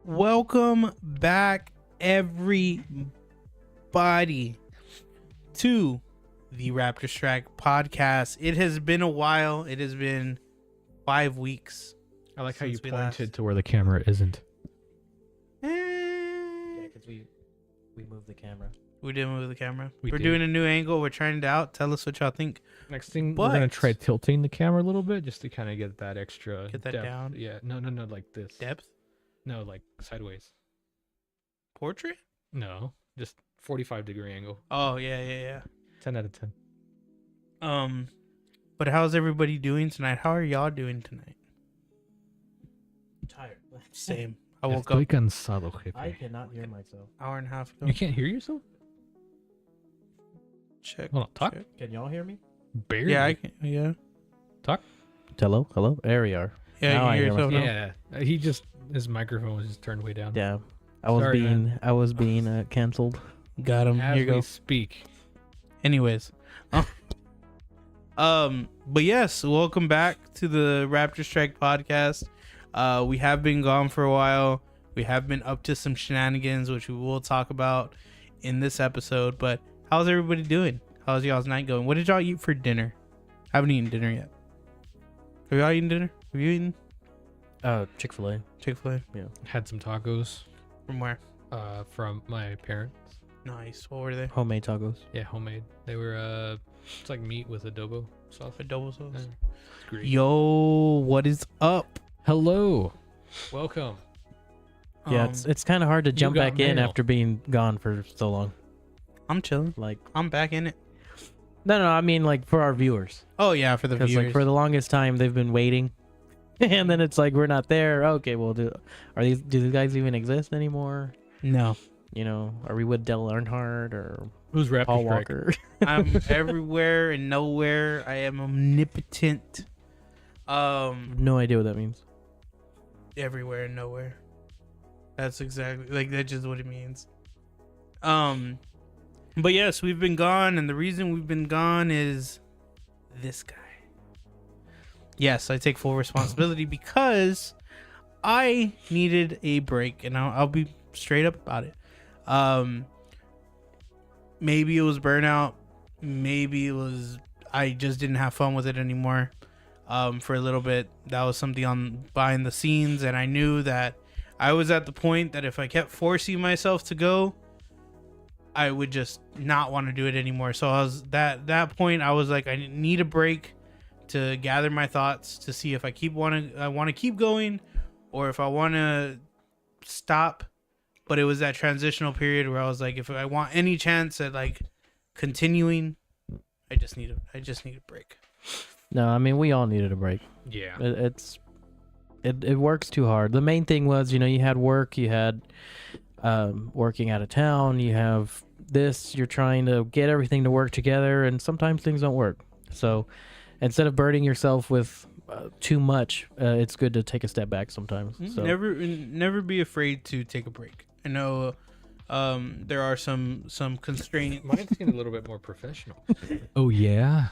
Welcome back, everybody, to the Raptorstrike Podcast. It has been a while. It has been 5 weeks. I like how you since we pointed last- to where the camera isn't. Yeah, because we moved the camera. We did move the camera. We We're did. doing a new angle. We're trying it out. Tell us what y'all think. Next thing, we're gonna But- try tilting the camera a little bit just to kind of get that extra Get that depth. down? Yeah, no, like this. Depth? No, like sideways. Portrait? No, just 45-degree angle. Oh, yeah. 10 out of 10. But how's everybody doing tonight? How are y'all doing tonight? Tired. Same. I woke up cansado, jefe. I cannot hear myself. hour and a half ago. You can't hear yourself? Check. Hold on, talk. check. Can y'all hear me? Barely. Yeah, I can. Yeah. Talk. Hello. There we are. Yeah, Now you I hear hear yourself now? Yeah, his microphone was just turned way down. Yeah. I Sorry, was being canceled. Got him. As Here you we go. speak. Anyways, but yes, welcome back to the Raptorstrike Podcast. We have been gone for a while. We have been up to some shenanigans, which we will talk about in this episode. But how's everybody doing? How's y'all's night going? What did y'all eat for dinner? I haven't eaten dinner yet. Have y'all eaten dinner? Have you eaten Chick-fil-A. Chick-fil-A? Had some tacos From where? from my parents. Nice. What were they? Homemade tacos. Yeah, homemade. They were it's like meat with adobo sauce. Adobo sauce. Yeah. It's great. Yo, what is up? Hello. Welcome. Yeah, it's kind of hard to jump got back in mail. after being gone for so long. I'm chilling. Like, I'm back in it. no, I mean like for our viewers, Oh yeah, for the because viewers. like for the longest time they've been waiting, and then it's like we're not there. Okay, well, do these guys even exist anymore? No. You know, are we with Dale Earnhardt or Who's Paul Raptorstrike? Walker? I'm everywhere and nowhere. I am omnipotent. No idea what that means. Everywhere and nowhere. That's exactly that's just what it means. But yes, we've been gone, and the reason we've been gone is this guy. Yes, I take full responsibility because I needed a break, and I'll be straight up about it. Maybe it was burnout. Maybe it was I just didn't have fun with it anymore. For a little bit, that was something on behind the scenes, and I knew that I was at the point that if I kept forcing myself to go, I would just not want to do it anymore. So I was that point. I was like, I need a break to gather my thoughts to see if I want to keep going, or if I want to stop. But it was that transitional period where I was like, if I want any chance at like continuing, I just need a break. No, I mean we all needed a break. Yeah. It works too hard. The main thing was, you had work, you had working out of town, you have this, you're trying to get everything to work together, and sometimes things don't work. So instead of burdening yourself with too much, it's good to take a step back sometimes. So Never be afraid to take a break. I know there are some constraints. Mine's getting a little bit more professional. Oh yeah.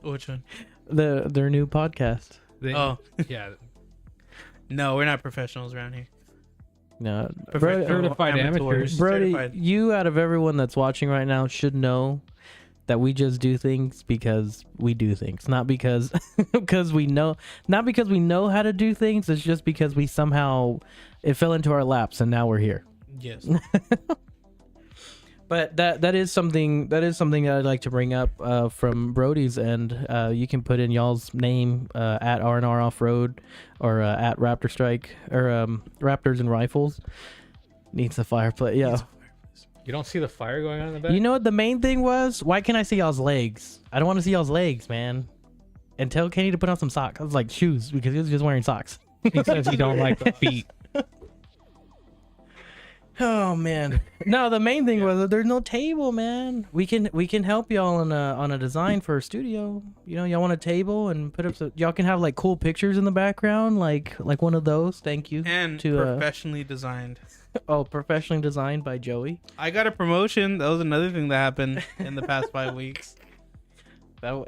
Which one? their new podcast. Oh. Yeah. No, we're not professionals around here. No, Professional Certified amateurs. Brody, Certified. you out of everyone that's watching right now should know that we just do things because we do things, not because we know how to do things. It's just because we somehow it fell into our laps and now we're here. Yes. But that is something that I'd like to bring up from Brody's end. You can put in y'all's name at R&R Off Road or at Raptorstrike or Raptors and Rifles. Needs a fireplace. Yeah. You don't see the fire going on in the back? You know what the main thing was? Why can't I see y'all's legs? I don't want to see y'all's legs, man. And tell Kenny to put on some socks. I was like shoes because he was just wearing socks. He says he don't like the feet. Oh man. No, the main thing was that there's no table, man. We can help y'all on a design for a studio. Y'all want a table and put up y'all can have like cool pictures in the background, like one of those. Thank you. And to professionally designed. professionally designed by Joey. I got a promotion. That was another thing that happened in the past 5 weeks.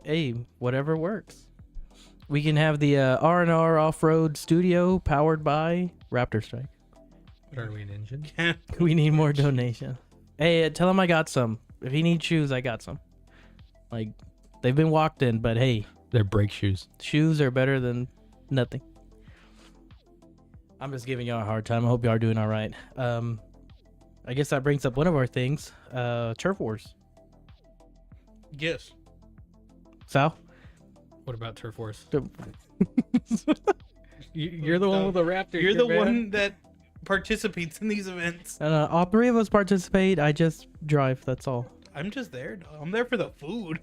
Hey, whatever works. We can have the R&R Off-Road Studio powered by Raptorstrike. What are we, an engine? We need more donation. Hey, tell him I got some. If he needs shoes, I got some. Like, they've been walked in, but hey, They're brake shoes. shoes are better than nothing. I'm just giving y'all a hard time. I hope y'all are doing all right. I guess that brings up one of our things. Turf Wars. Yes. Sal? What about Turf Wars? The- You're the one with the Raptor. You're here, the man. one that participates in these events. all three of us participate. I just drive. That's all. I'm just there. Dog. I'm there for the food.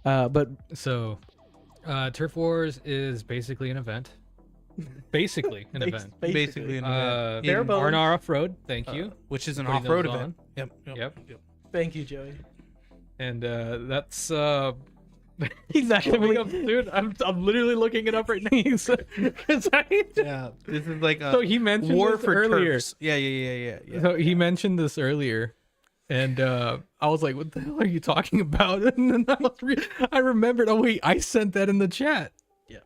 But So, Turf Wars is basically an event. Basically an event. Basically, an event. Bare In- bones. Arnar Off-Road, thank you. which is an Putting off-road those event. Yep. Yep. thank you, Joey. And that's He's actually dude, I'm literally looking it up right now. Yeah. This is like a So he mentioned war this for earlier. turfs. Yeah. So he mentioned this earlier, and I was like, "What the hell are you talking about?" And then I remembered. Oh wait, I sent that in the chat. Yeah.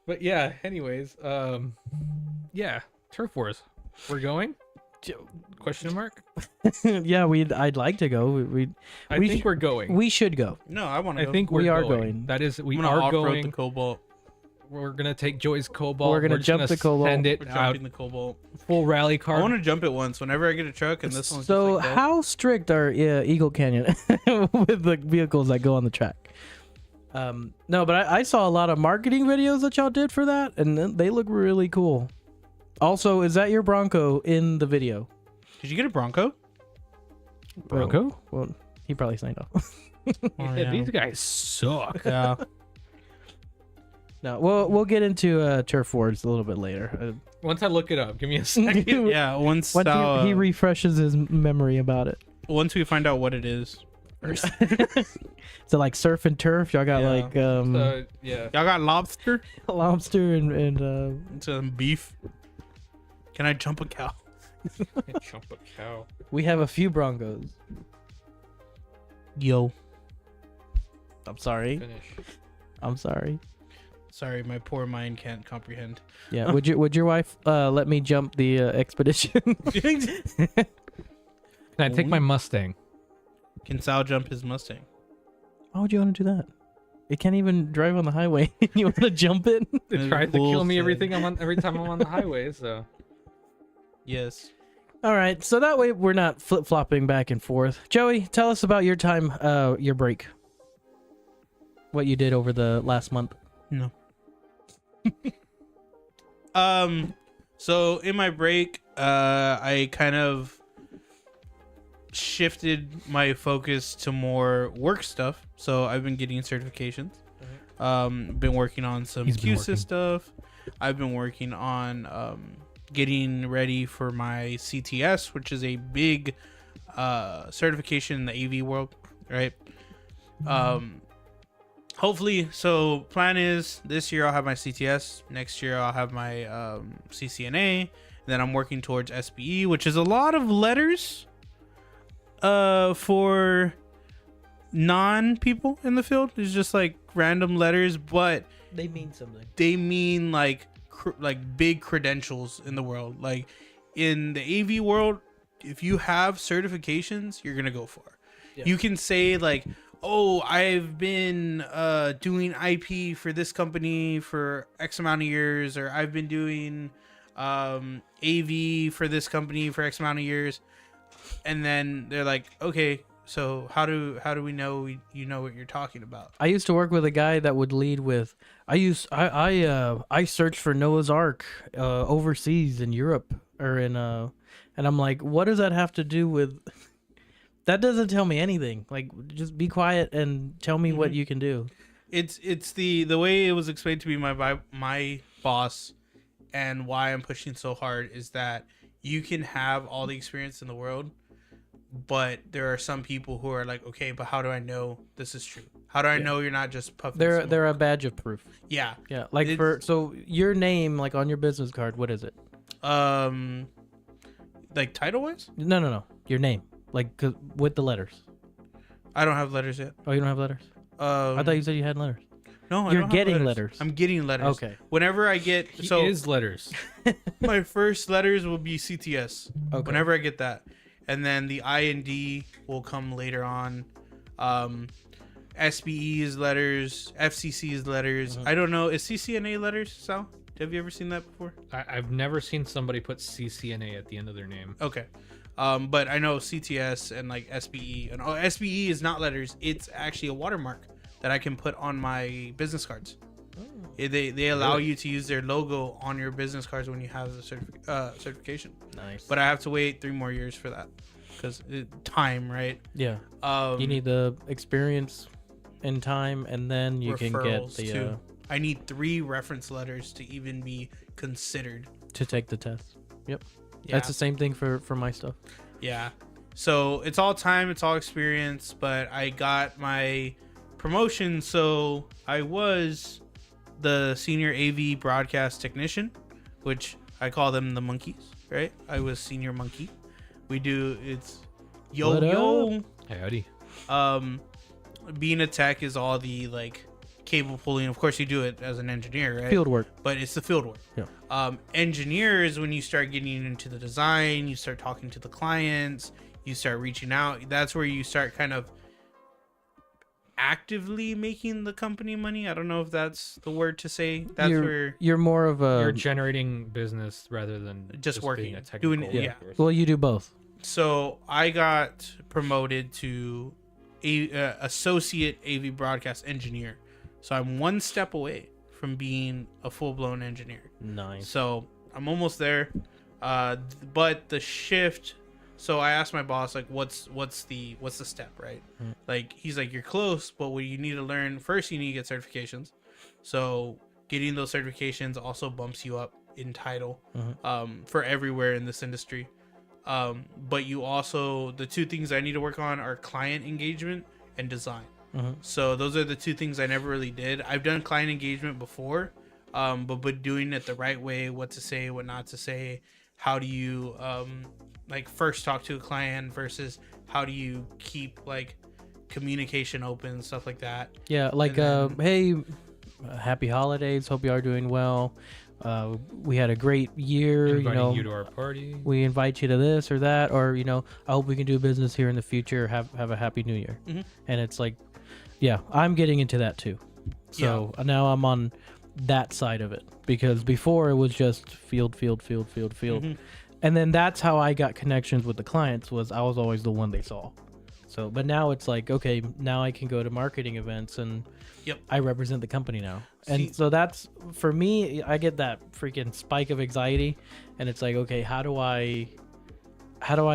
But yeah. Anyways, yeah, Turf Wars. We're going? Question mark. yeah, I'd like to go. I We think sh- we're going. We should go. No, I want to I go. think We we're are going. going. That is, we I'm gonna are off-road going. the Cobalt. We're gonna take Joy's Cobalt. We're gonna just jump the Cobalt. Send it We're out jumping the Cobalt. full rally I car. want to jump it once whenever I get a truck, and this one's So just like how strict are Eagle Canyon with the vehicles that go on the track? No, but I saw a lot of marketing videos that y'all did for that, and they look really cool. Also, is that your Bronco in the video? Did you get a Bronco? Bronco? Well, he probably signed off. Yeah, these guys suck. Yeah. No, we'll get into Turf Wars a little bit later. Once I look it up, give me a second. Yeah. Once Once he refreshes his memory about it. once we find out what it is. So like surf and turf, y'all got Yeah. like Yeah. Y'all got lobster lobster and and some beef. Can I jump a cow? Jump a cow. we have a few Broncos. Yo. I'm sorry. Finish. I'm sorry. Sorry, my poor mind can't comprehend. Yeah. would your wife let me jump the expedition? Can I take my Mustang? Can Sal jump his Mustang? Why would you want to do that? It can't even drive on the highway. You want to jump it? It tries to kill me every time I'm on the highway. So Yes. All right. So that way we're not flip flopping back and forth. Joey, tell us about your time, your break. What you did over the last month. No. So in my break, I kind of shifted my focus to more work stuff. So I've been getting certifications. Been working on some He's been QSys working. stuff. I've been working on getting ready for my CTS, which is a big certification in the AV world, right? Hopefully, so plan is this year I'll have my CTS. Next year I'll have my CCNA. And then I'm working towards SBE, which is a lot of letters for non-people in the field. It's just like random letters, but They mean something. they mean like big credentials in the world. Like in the AV world, if you have certifications, you're gonna go far. Yeah. You can say like, oh, I've been doing IP for this company for X amount of years, or I've been doing AV for this company for X amount of years, and then they're like, okay, so how do we know you know what you're talking about? I used to work with a guy that would lead with. I searched for Noah's Ark overseas in Europe or in and I'm like, what does that have to do with? That doesn't tell me anything. Like, just be quiet and tell me what you can do. It's the way it was explained to me by my boss, and why I'm pushing so hard is that you can have all the experience in the world, but there are some people who are like, okay, but how do I know this is true? How do I know you're not just puffing? smoke? They're a badge of proof. Yeah. Yeah, like so your name, like on your business card, what is it? Like title wise, No. Your name, like with the letters. I don't have letters yet. Oh, you don't have letters? I thought you said you had letters. No, I You're don't have getting letters. I'm getting letters. Okay. Whenever I get He so is letters. my first letters will be CTS. Okay. Whenever I get that, and then the I and D will come later on. SBE's letters, FCC's letters. I don't know. Is CCNA letters, Sal? Have you ever seen that before? I've never seen somebody put CCNA at the end of their name. Okay. But I know CTS and like SBE. And SBE is not letters. It's actually a watermark that I can put on my business cards. They allow Really? you to use their logo on your business cards when you have the certification. Nice. But I have to wait 3 more years for that because time, right? Yeah. You need the experience and time, and then you can get referrals, the too. I need 3 reference letters to even be considered. to take the test. Yep. Yeah. That's the same thing for my stuff. Yeah. So it's all time, it's all experience, but I got my promotion. So I was the senior AV broadcast technician, which I call them the monkeys, right? I was senior monkey. It's What yo. Howdy. Being a tech is all the like cable pulling. Of course, you do it as an engineer, right? Field work. But it's the field work. Yeah. Engineers, when you start getting into the design, you start talking to the clients, you start reaching out. That's where you start kind of actively making the company money. I don't know if that's the word to say. That's where You're more of You're a generating business rather than Just working, being a technical doing it, yeah. resource. well, you do both. So I got promoted to associate AV broadcast engineer. So I'm 1 step away from being a full-blown engineer. Nice. So I'm almost there. But the shift. So I asked my boss, like, what's the step, right? Like, he's like, you're close, but what you need to learn first, you need to get certifications. So getting those certifications also bumps you up in title for everywhere in this industry. But you also, the 2 things I need to work on are client engagement and design. So those are the 2 things I never really did. I've done client engagement before, but doing it the right way, what to say, what not to say, how do you like first talk to a client versus how do you keep like communication open, stuff like that. Yeah, like And hey, happy holidays. Hope you are doing well. We had a great year. Inviting you to our party. We invite you to this or that, or I hope we can do business here in the future. Have a happy new year. And it's like, yeah, I'm getting into that too. So now I'm on that side of it, because before it was just field. And then that's how I got connections with the clients, was I was always the one they saw. So, but now it's like, okay, now I can go to marketing events and I represent the company now. And so that's, for me, I get that freaking spike of anxiety, and it's like, okay, how do I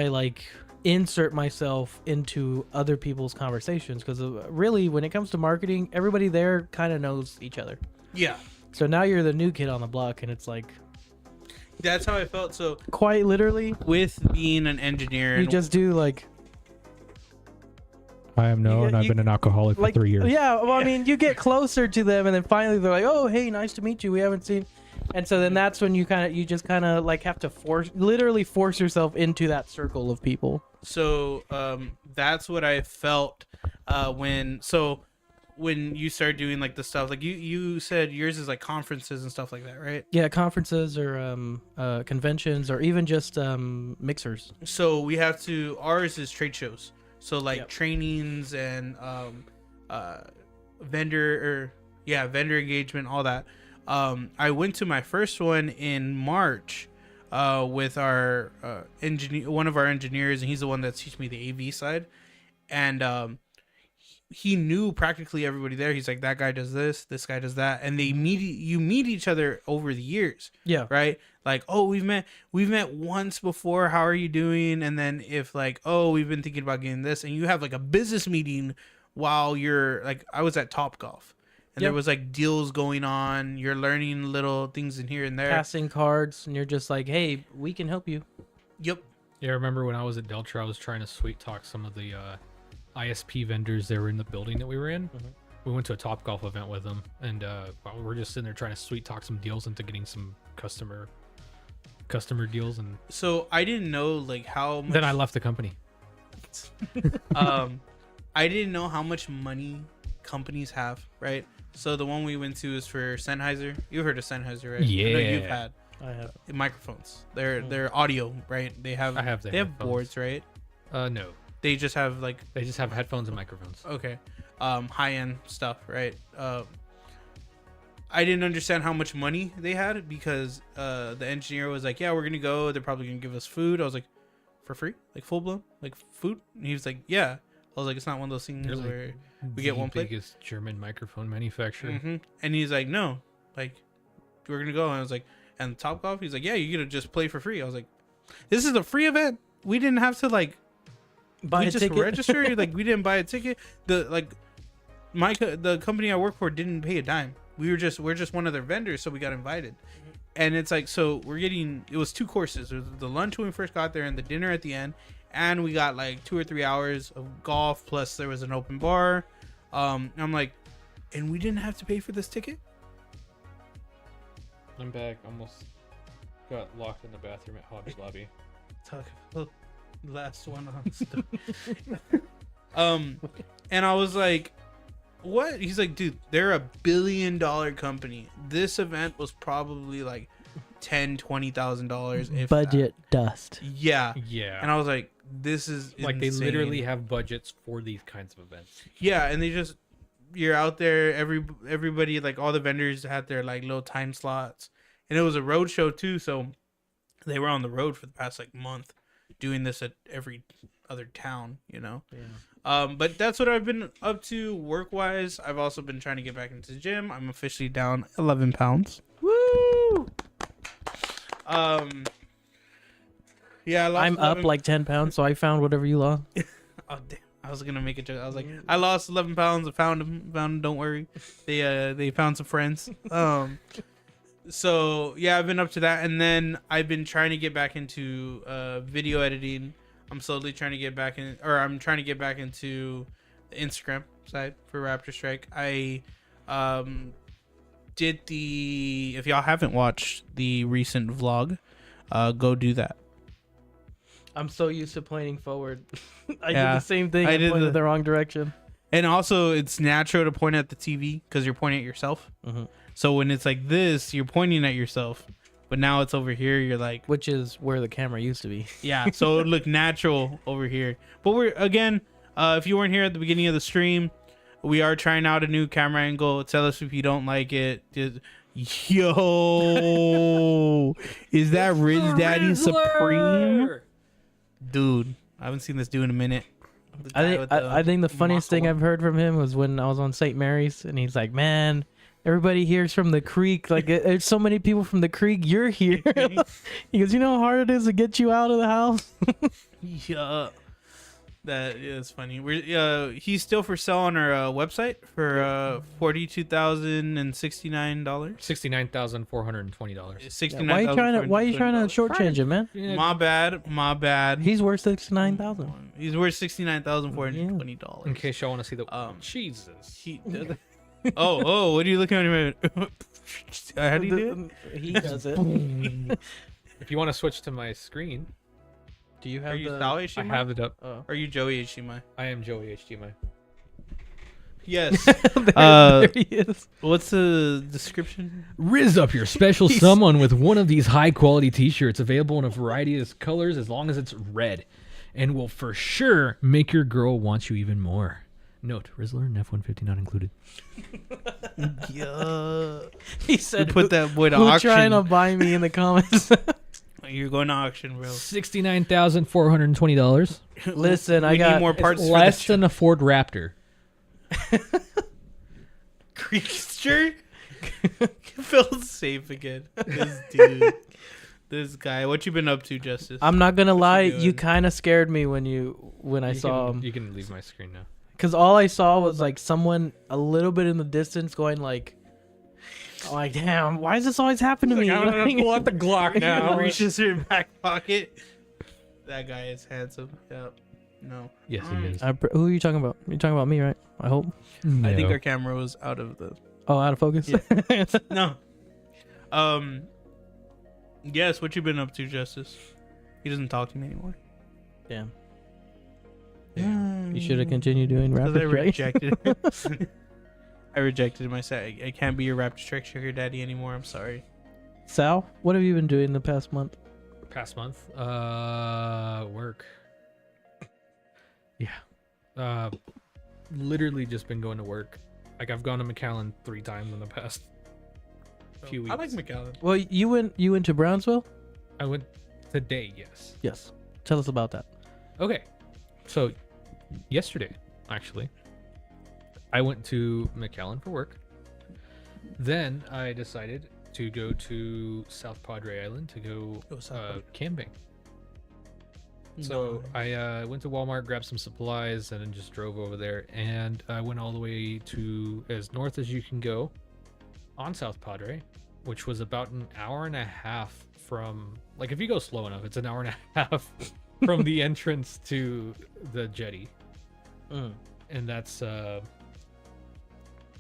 like insert myself into other people's conversations? Because really, when it comes to marketing, everybody there kind of knows each other. Yeah. So now you're the new kid on the block, and it's like, That's how I felt. So quite literally, with being an engineer, you and just do like, I am Noah, and I've been an alcoholic for 3 years. yeah, well, I mean, you get closer to them, and then finally they're like, oh, hey, nice to meet you, we haven't seen. And so then that's when you just kind of like have to literally force yourself into that circle of people. So that's what I felt when you start doing like the stuff, like you said yours is like conferences and stuff like that, right? Yeah, conferences or conventions, or even just mixers. So we have to, ours is trade shows. So like trainings and vendor engagement, all that. I went to my first one in March with our engineer, one of our engineers, and he's the one that teaches me the AV side. And he knew practically everybody there. He's like, that guy does this guy does that, and you meet each other over the years. Yeah. Right. Like, oh, we've met once before. How are you doing? And then if like, oh, we've been thinking about getting this, and you have like a business meeting while you're like, I was at Topgolf, and there was like deals going on. You're learning little things in here and there. Passing cards, and you're just like, hey, we can help you. Yep. Yeah, I remember when I was at Deltra, I was trying to sweet talk some of the ISP vendors that were in the building that we were in. We went to a Topgolf event with them, and we're just sitting there trying to sweet talk some deals into getting some customer deals. And so I didn't know like how much. Then I left the company. I didn't know how much money companies have, right? So the one we went to is for Sennheiser. You've heard of Sennheiser, right? Yeah. I know you've had. I have. Microphones. They're audio, right? They have. I have. They have boards, right? No. They just have like. They just have headphones and microphones. Okay. High end stuff, right? I didn't understand how much money they had because the engineer was like, "Yeah, we're gonna go. They're probably gonna give us food." I was like, "For free? Like full blown? Like food?" And he was like, "Yeah." I was like, "It's not one of those things They're where we get one plate." Biggest German microphone manufacturer. Mm-hmm. And he's like, "No, like we're gonna go." And I was like, "And Topgolf?" He's like, "Yeah, you're gonna just play for free." I was like, "This is a free event. We didn't have to like Buy we a just ticket. register. Like we didn't buy a ticket. The company I work for didn't pay a dime. We're just one of their vendors, so we got invited." And it's like, so it was 2 courses. It was the lunch when we first got there and the dinner at the end. And we got like 2 or 3 hours of golf, plus there was an open bar. I'm like, and we didn't have to pay for this ticket? I'm back. Almost got locked in the bathroom at Hobby Lobby. Talk about the last one on stuff. And I was like, what? He's like, dude, they're $1 billion company. This event was probably like $10,000-$20,000 if Budget that. dust. Yeah. Yeah. And I was like, this is like insane. they literally have budgets for these kinds of events. Yeah, and you're out there, everybody, like all the vendors had their like little time slots. And it was a road show too, so they were on the road for the past like month doing this at every other town, you know. Yeah. But that's what I've been up to work wise. I've also been trying to get back into the gym. I'm officially down 11 pounds. Woo! Yeah, I lost I'm 11 up like 10 pounds, so I found whatever you lost. Oh damn! I was gonna make a joke. I was like, I lost 11 pounds. I found them. Don't worry. They found some friends. So yeah, I've been up to that, and then I've been trying to get back into video editing. I'm slowly trying to get back in, or I'm trying to get back into the Instagram side for Raptorstrike. I did if y'all haven't watched the recent vlog, go do that. I'm so used to pointing forward. I Yeah, did the same thing. I I did pointed the wrong direction. And also, it's natural to point at the TV because you're pointing at yourself. Mm-hmm. So when it's like this, you're pointing at yourself. But now it's over here. You're like, Which is where the camera used to be. yeah. So it would look natural over here. But we're again, if you weren't here at the beginning of the stream, we are trying out a new camera angle. Tell us if you don't like it. Yo, is that Rich Daddy Supreme? Dude, I haven't seen this dude in a minute. I think the funniest thing I've heard from him was when I was on St. Mary's, and he's like, "Man, everybody here's from the creek. Like, there's so many people from the creek. You're here." He goes, "You know how hard it is to get you out of the house?" Yeah, that is funny. He's still for sale on our website for $42,069. $69,420. Why are you trying to shortchange him, man? Yeah, My bad. He's worth $69,000. He's worth $69,420. in case y'all want to see the Jesus. Oh, what are you looking at me? How do you do it? He does it. If you want to switch to my screen, Do you have Are you the? Sal I HDMI? have it up. Oh. Are you Joey HDMI? I am Joey HDMI. Yes. there he is. What's the description? Riz up your special someone with one of these high quality t-shirts available in a variety of colors as long as it's red, and will for sure make your girl want you even more. Note, Rizzler and F-150 not included. Yeah. He said, Put that boy to "Who auction. trying to buy me in the comments?" You're going to auction, bro. $69,420. Listen, I We got need more parts. It's for less this than a Ford Raptor. creature. Feels safe again. This dude. This guy. What you been up to, Justice? I'm not gonna lie, doing? you kind of scared me when I saw him, You can leave my screen now. because all I saw was like someone a little bit in the distance going like, damn, why does this always happen to me? pull out the Glock now. Reaches in your back pocket. That guy is handsome. Yep. No. Yes, he is. Who are you talking about? You're talking about me, right? I hope. I think our camera was out of the. Oh, out of focus. Yeah. No. Yes. What you been up to, Justice? He doesn't talk to me anymore. Damn. Yeah. You should have continued doing Because rapid I rejected him. I rejected him. I said I can't be your Raptorstrike sugar daddy anymore. I'm sorry. Sal, what have you been doing the past month? Past month, work. Yeah. Literally just been going to work. Like I've gone to McAllen 3 times in the past few weeks. I like McAllen. Well, you went to Brownsville? I went today, yes. Yes. Tell us about that. Okay. So yesterday, actually, I went to McAllen for work. Then I decided to go to South Padre Island to go camping. So I went to Walmart, grabbed some supplies, and then just drove over there. And I went all the way to as north as you can go on South Padre, which was about an hour and a half from, like, if you go slow enough, it's an hour and a half from the entrance to the jetty. And that's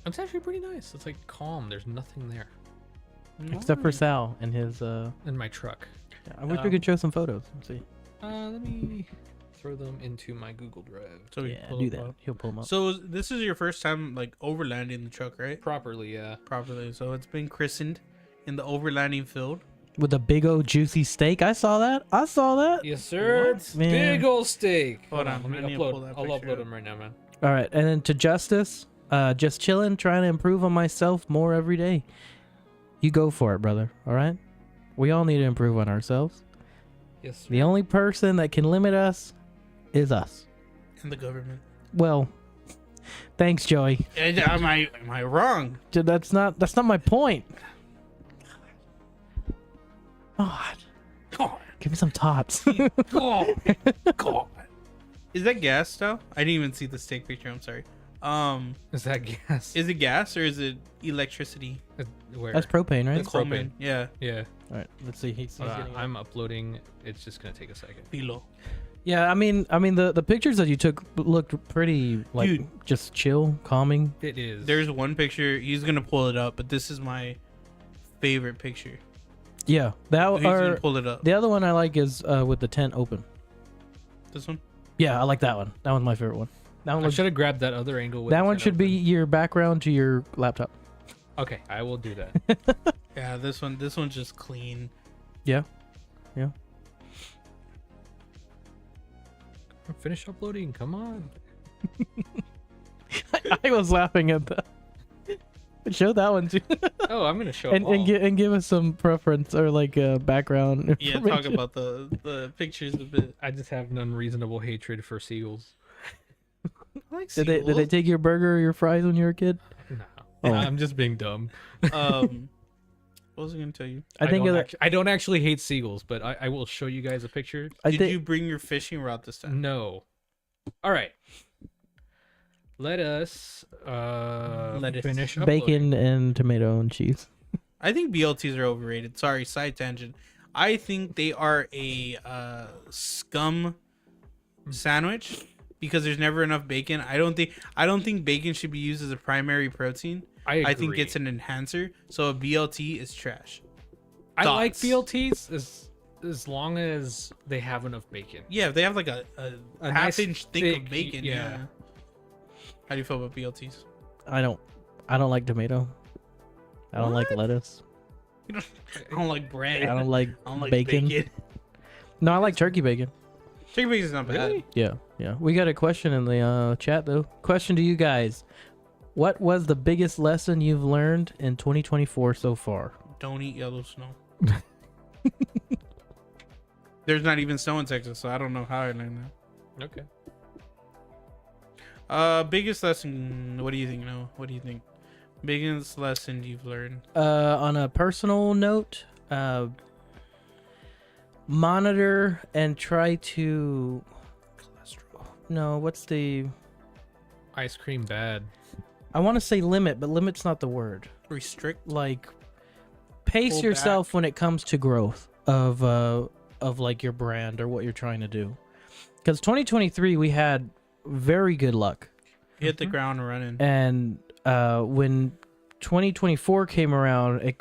it's actually pretty nice. It's like calm. There's nothing there. Except for Sal and his In my truck. Yeah, I wish we could show some photos and see. Let me throw them into my Google Drive. So Yeah, do that. He'll pull them up. So this is your first time like overlanding the truck, right? Properly, yeah. Properly. So it's been christened in the overlanding field. With a big old juicy steak. I saw that. Yes, sir. What? Man. Big old steak. Hold on, Let me I need to pull upload. that I'll picture upload up. them right now, man. All right, and then to Justice, just chilling, trying to improve on myself more every day. You go for it, brother. All right. We all need to improve on ourselves. Yes, sir. The only person that can limit us is us. And the government. Well, thanks, Joey. Am I wrong? That's not my point. God, give me some tots. God. Is that gas though? I didn't even see the steak picture. I'm sorry. Is that gas? Is it gas or is it electricity? Where? That's propane, right? That's propane. Yeah. Yeah. All right, let's see. He's getting I'm uploading. It's just gonna take a second. Pilo. Yeah, I mean, the pictures that you took looked pretty like Dude. just chill, calming. It is. There's one picture. He's gonna pull it up, but this is my favorite picture. Yeah, that He's gonna or pull it up. the other one I like is with the tent open. This one. Yeah, I like that one. That one's my favorite one. That one I looks, should have grabbed that other angle. With that the one tent should be open. your background to your laptop. Okay, I will do that. Yeah, this one's just clean. Yeah. Finish uploading. Come on. I was laughing at that. Show that one too, Oh, I'm gonna show. and give us some preference or like background. Yeah, talk information. about the pictures a bit. I just have an unreasonable hatred for seagulls. I like Did they take your burger or your fries when you were a kid? No, Oh. I'm just being dumb. What was I gonna tell you? I think I don't actually hate seagulls, but I will show you guys a picture. Did you bring your fishing rod this time? No. All right. Let us finish uploading. bacon and tomato and cheese. I think BLTs are overrated. Sorry, side tangent. I think they are a scum sandwich because there's never enough bacon. I don't think bacon should be used as a primary protein. I think agree. it's an enhancer. So a BLT is trash. I like Thoughts? BLTs as long as they have enough bacon. Yeah, if they have like a nice half-inch thick thick, of bacon. yeah. Yeah. How do you feel about BLTs? I don't like tomato. I don't like What? lettuce. I don't like bread. I don't like I don't like bacon. No, I like turkey bacon. Chicken bacon is not bad. Really? Yeah. We got a question in the chat though. Question to you guys: what was the biggest lesson you've learned in 2024 so far? Don't eat yellow snow. There's not even snow in Texas, so I don't know how I learned that. Okay. Biggest lesson. What do you think? No, what do you think? Biggest lesson you've learned? On a personal note, monitor and try to. No, what's the? Ice cream bad. I want to say limit, but limit's not the word. Restrict. Like, pace Pull yourself when it comes to growth of like your brand or what you're trying to do. Because 2023 we had very good luck, Hit the ground running. and when 2024 came around,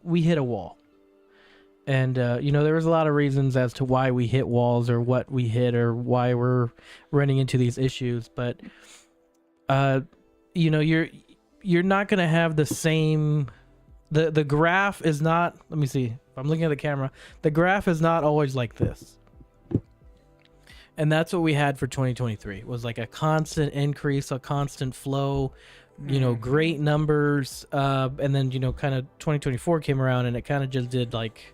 we hit a wall. And there was a lot of reasons as to why we hit walls or what we hit or why we're running into these issues. But you're not going to have the same, the graph is not, let me see, if I'm looking at the camera, the graph is not always like this. And that's what we had for 2023, was like a constant increase, a constant flow, you know, great numbers. And then, you know, kind of 2024 came around and it kind of just did like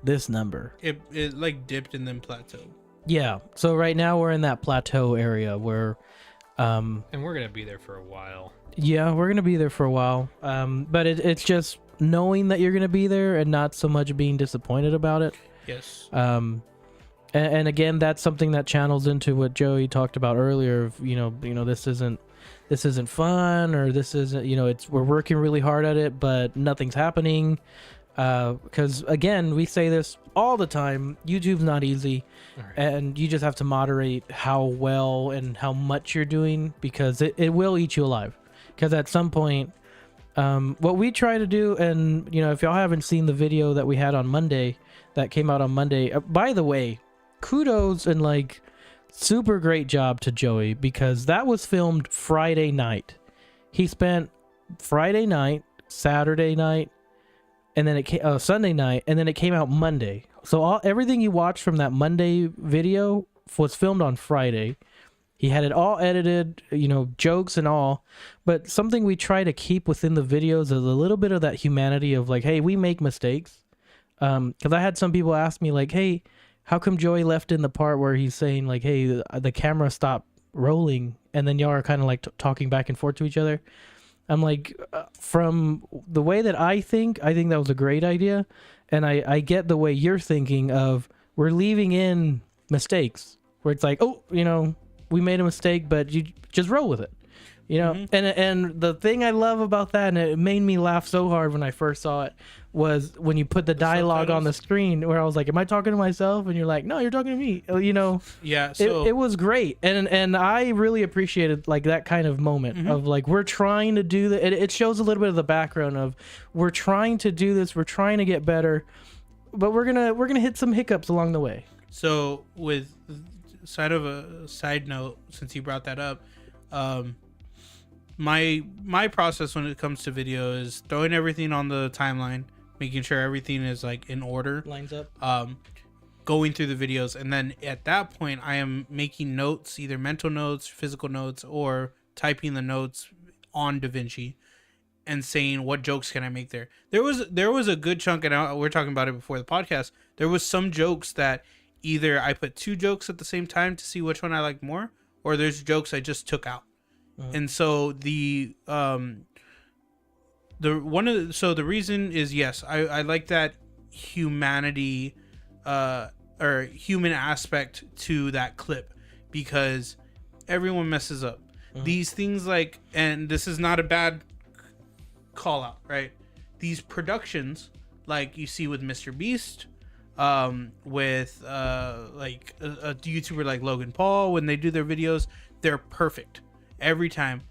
this number. It like dipped and then plateaued. Yeah. So right now we're in that plateau area where, and we're going to be there for a while. Yeah, we're going to be there for a while. But it's just knowing that you're going to be there and not so much being disappointed about it. Yes. And again, that's something that channels into what Joey talked about earlier. Of, you know, this isn't fun, or this isn't, you know, we're working really hard at it, but nothing's happening. Because again, we say this all the time. YouTube's not easy, right. And you just have to moderate how well and how much you're doing, because it will eat you alive. Because at some point, what we try to do, and you know, if y'all haven't seen the video that we had on Monday, that came out on Monday, by the way, kudos and like super great job to Joey, because that was filmed Friday night. He spent Friday night, Saturday night, and then it came Sunday night, and then it came out Monday. So everything you watched from that Monday video was filmed on Friday. He had it all edited, you know, jokes and all. But something we try to keep within the videos is a little bit of that humanity of like, hey, we make mistakes. Because I had some people ask me like, hey, how come Joey left in the part where he's saying like, hey, the camera stopped rolling, and then y'all are kind of like talking back and forth to each other? I'm like, from the way that I think that was a great idea. And I get the way you're thinking of, we're leaving in mistakes where it's like, oh, you know, we made a mistake, but you just roll with it, you know? Mm-hmm. And the thing I love about that, and it made me laugh so hard when I first saw it, was when you put the dialogue on the screen, where I was like, am I talking to myself? And you're like, no, you're talking to me, you know? Yeah. So it was great. And I really appreciated like that kind of moment of like, we're trying to do that. It shows a little bit of the background of, we're trying to do this. We're trying to get better, but we're going to hit some hiccups along the way. So with a side note, since you brought that up, my process when it comes to video is throwing everything on the timeline, making sure everything is like in order, lines up, going through the videos, and then at that point I am making notes, either mental notes, physical notes, or typing the notes on DaVinci and saying what jokes can I make there. There was a good chunk, and we're talking about it before the podcast. There was some jokes that either I put two jokes at the same time to see which one I like more, or there's jokes I just took out. And so the reason is, yes, I like that humanity or human aspect to that clip, because everyone messes up. These things, like, and this is not a bad call out, right? These productions, like you see with Mr. Beast, with like a YouTuber like Logan Paul, when they do their videos, they're perfect every time.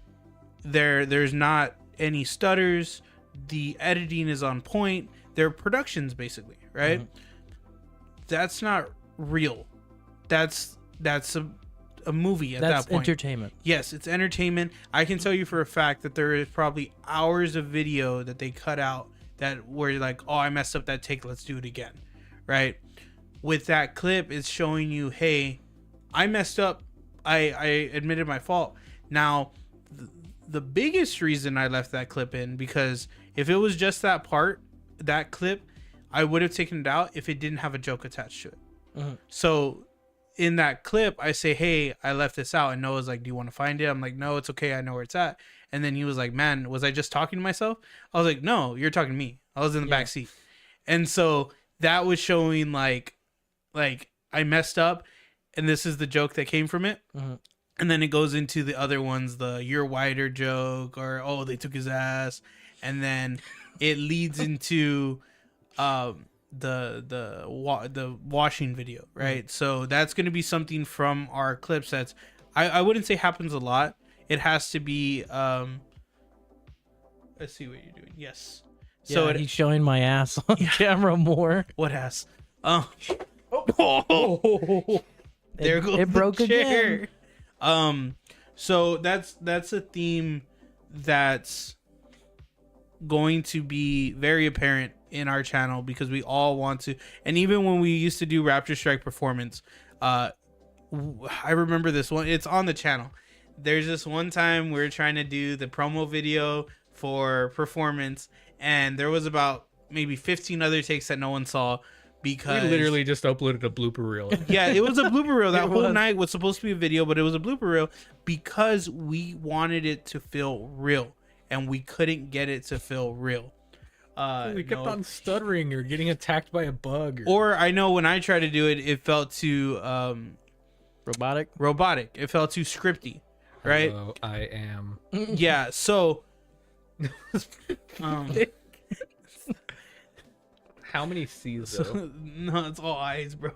There's not any stutters. The editing is on point. They're productions, basically, right? That's not real. That's a movie at that point. That's entertainment. Yes, it's entertainment. I can tell you for a fact that there is probably hours of video that they cut out that were like, oh, I messed up that take, let's do it again, right? With that clip, it's showing you, hey, I messed up. I admitted my fault. Now, the biggest reason I left that clip in, because if it was just that part, that clip, I would have taken it out if it didn't have a joke attached to it. So in that clip, I say, hey, I left this out. And Noah's like, do you want to find it? I'm like, no, it's okay. I know where it's at. And then he was like, man, was I just talking to myself? I was like, no, you're talking to me. I was in the back seat. And so that was showing like I messed up, and this is the joke that came from it. And then it goes into the other ones, the you're whiter joke, or oh, they took his ass. And then it leads into the washing video, right? So that's going to be something from our clips that's I wouldn't say happens a lot. It has to be let's see what you're doing. Yes. So he's showing my ass on camera more. What ass? There goes it broke the chair. Again. So that's a theme that's going to be very apparent in our channel because we all want to. And even when we used to do Raptorstrike Performance, I remember this one. It's on the channel. There's this one time we were trying to do the promo video for Performance, and there was about maybe 15 other takes that no one saw because we literally just uploaded a blooper reel. Yeah, it was a blooper reel. That whole night was supposed to be a video, but it was a blooper reel because we wanted it to feel real, and we couldn't get it to feel real. We kept on stuttering or getting attacked by a bug. Or I know when I tried to do it, it felt too robotic. It felt too scripty, right? Hello, I am. Yeah. So, how many C's though? No, it's all eyes, bro.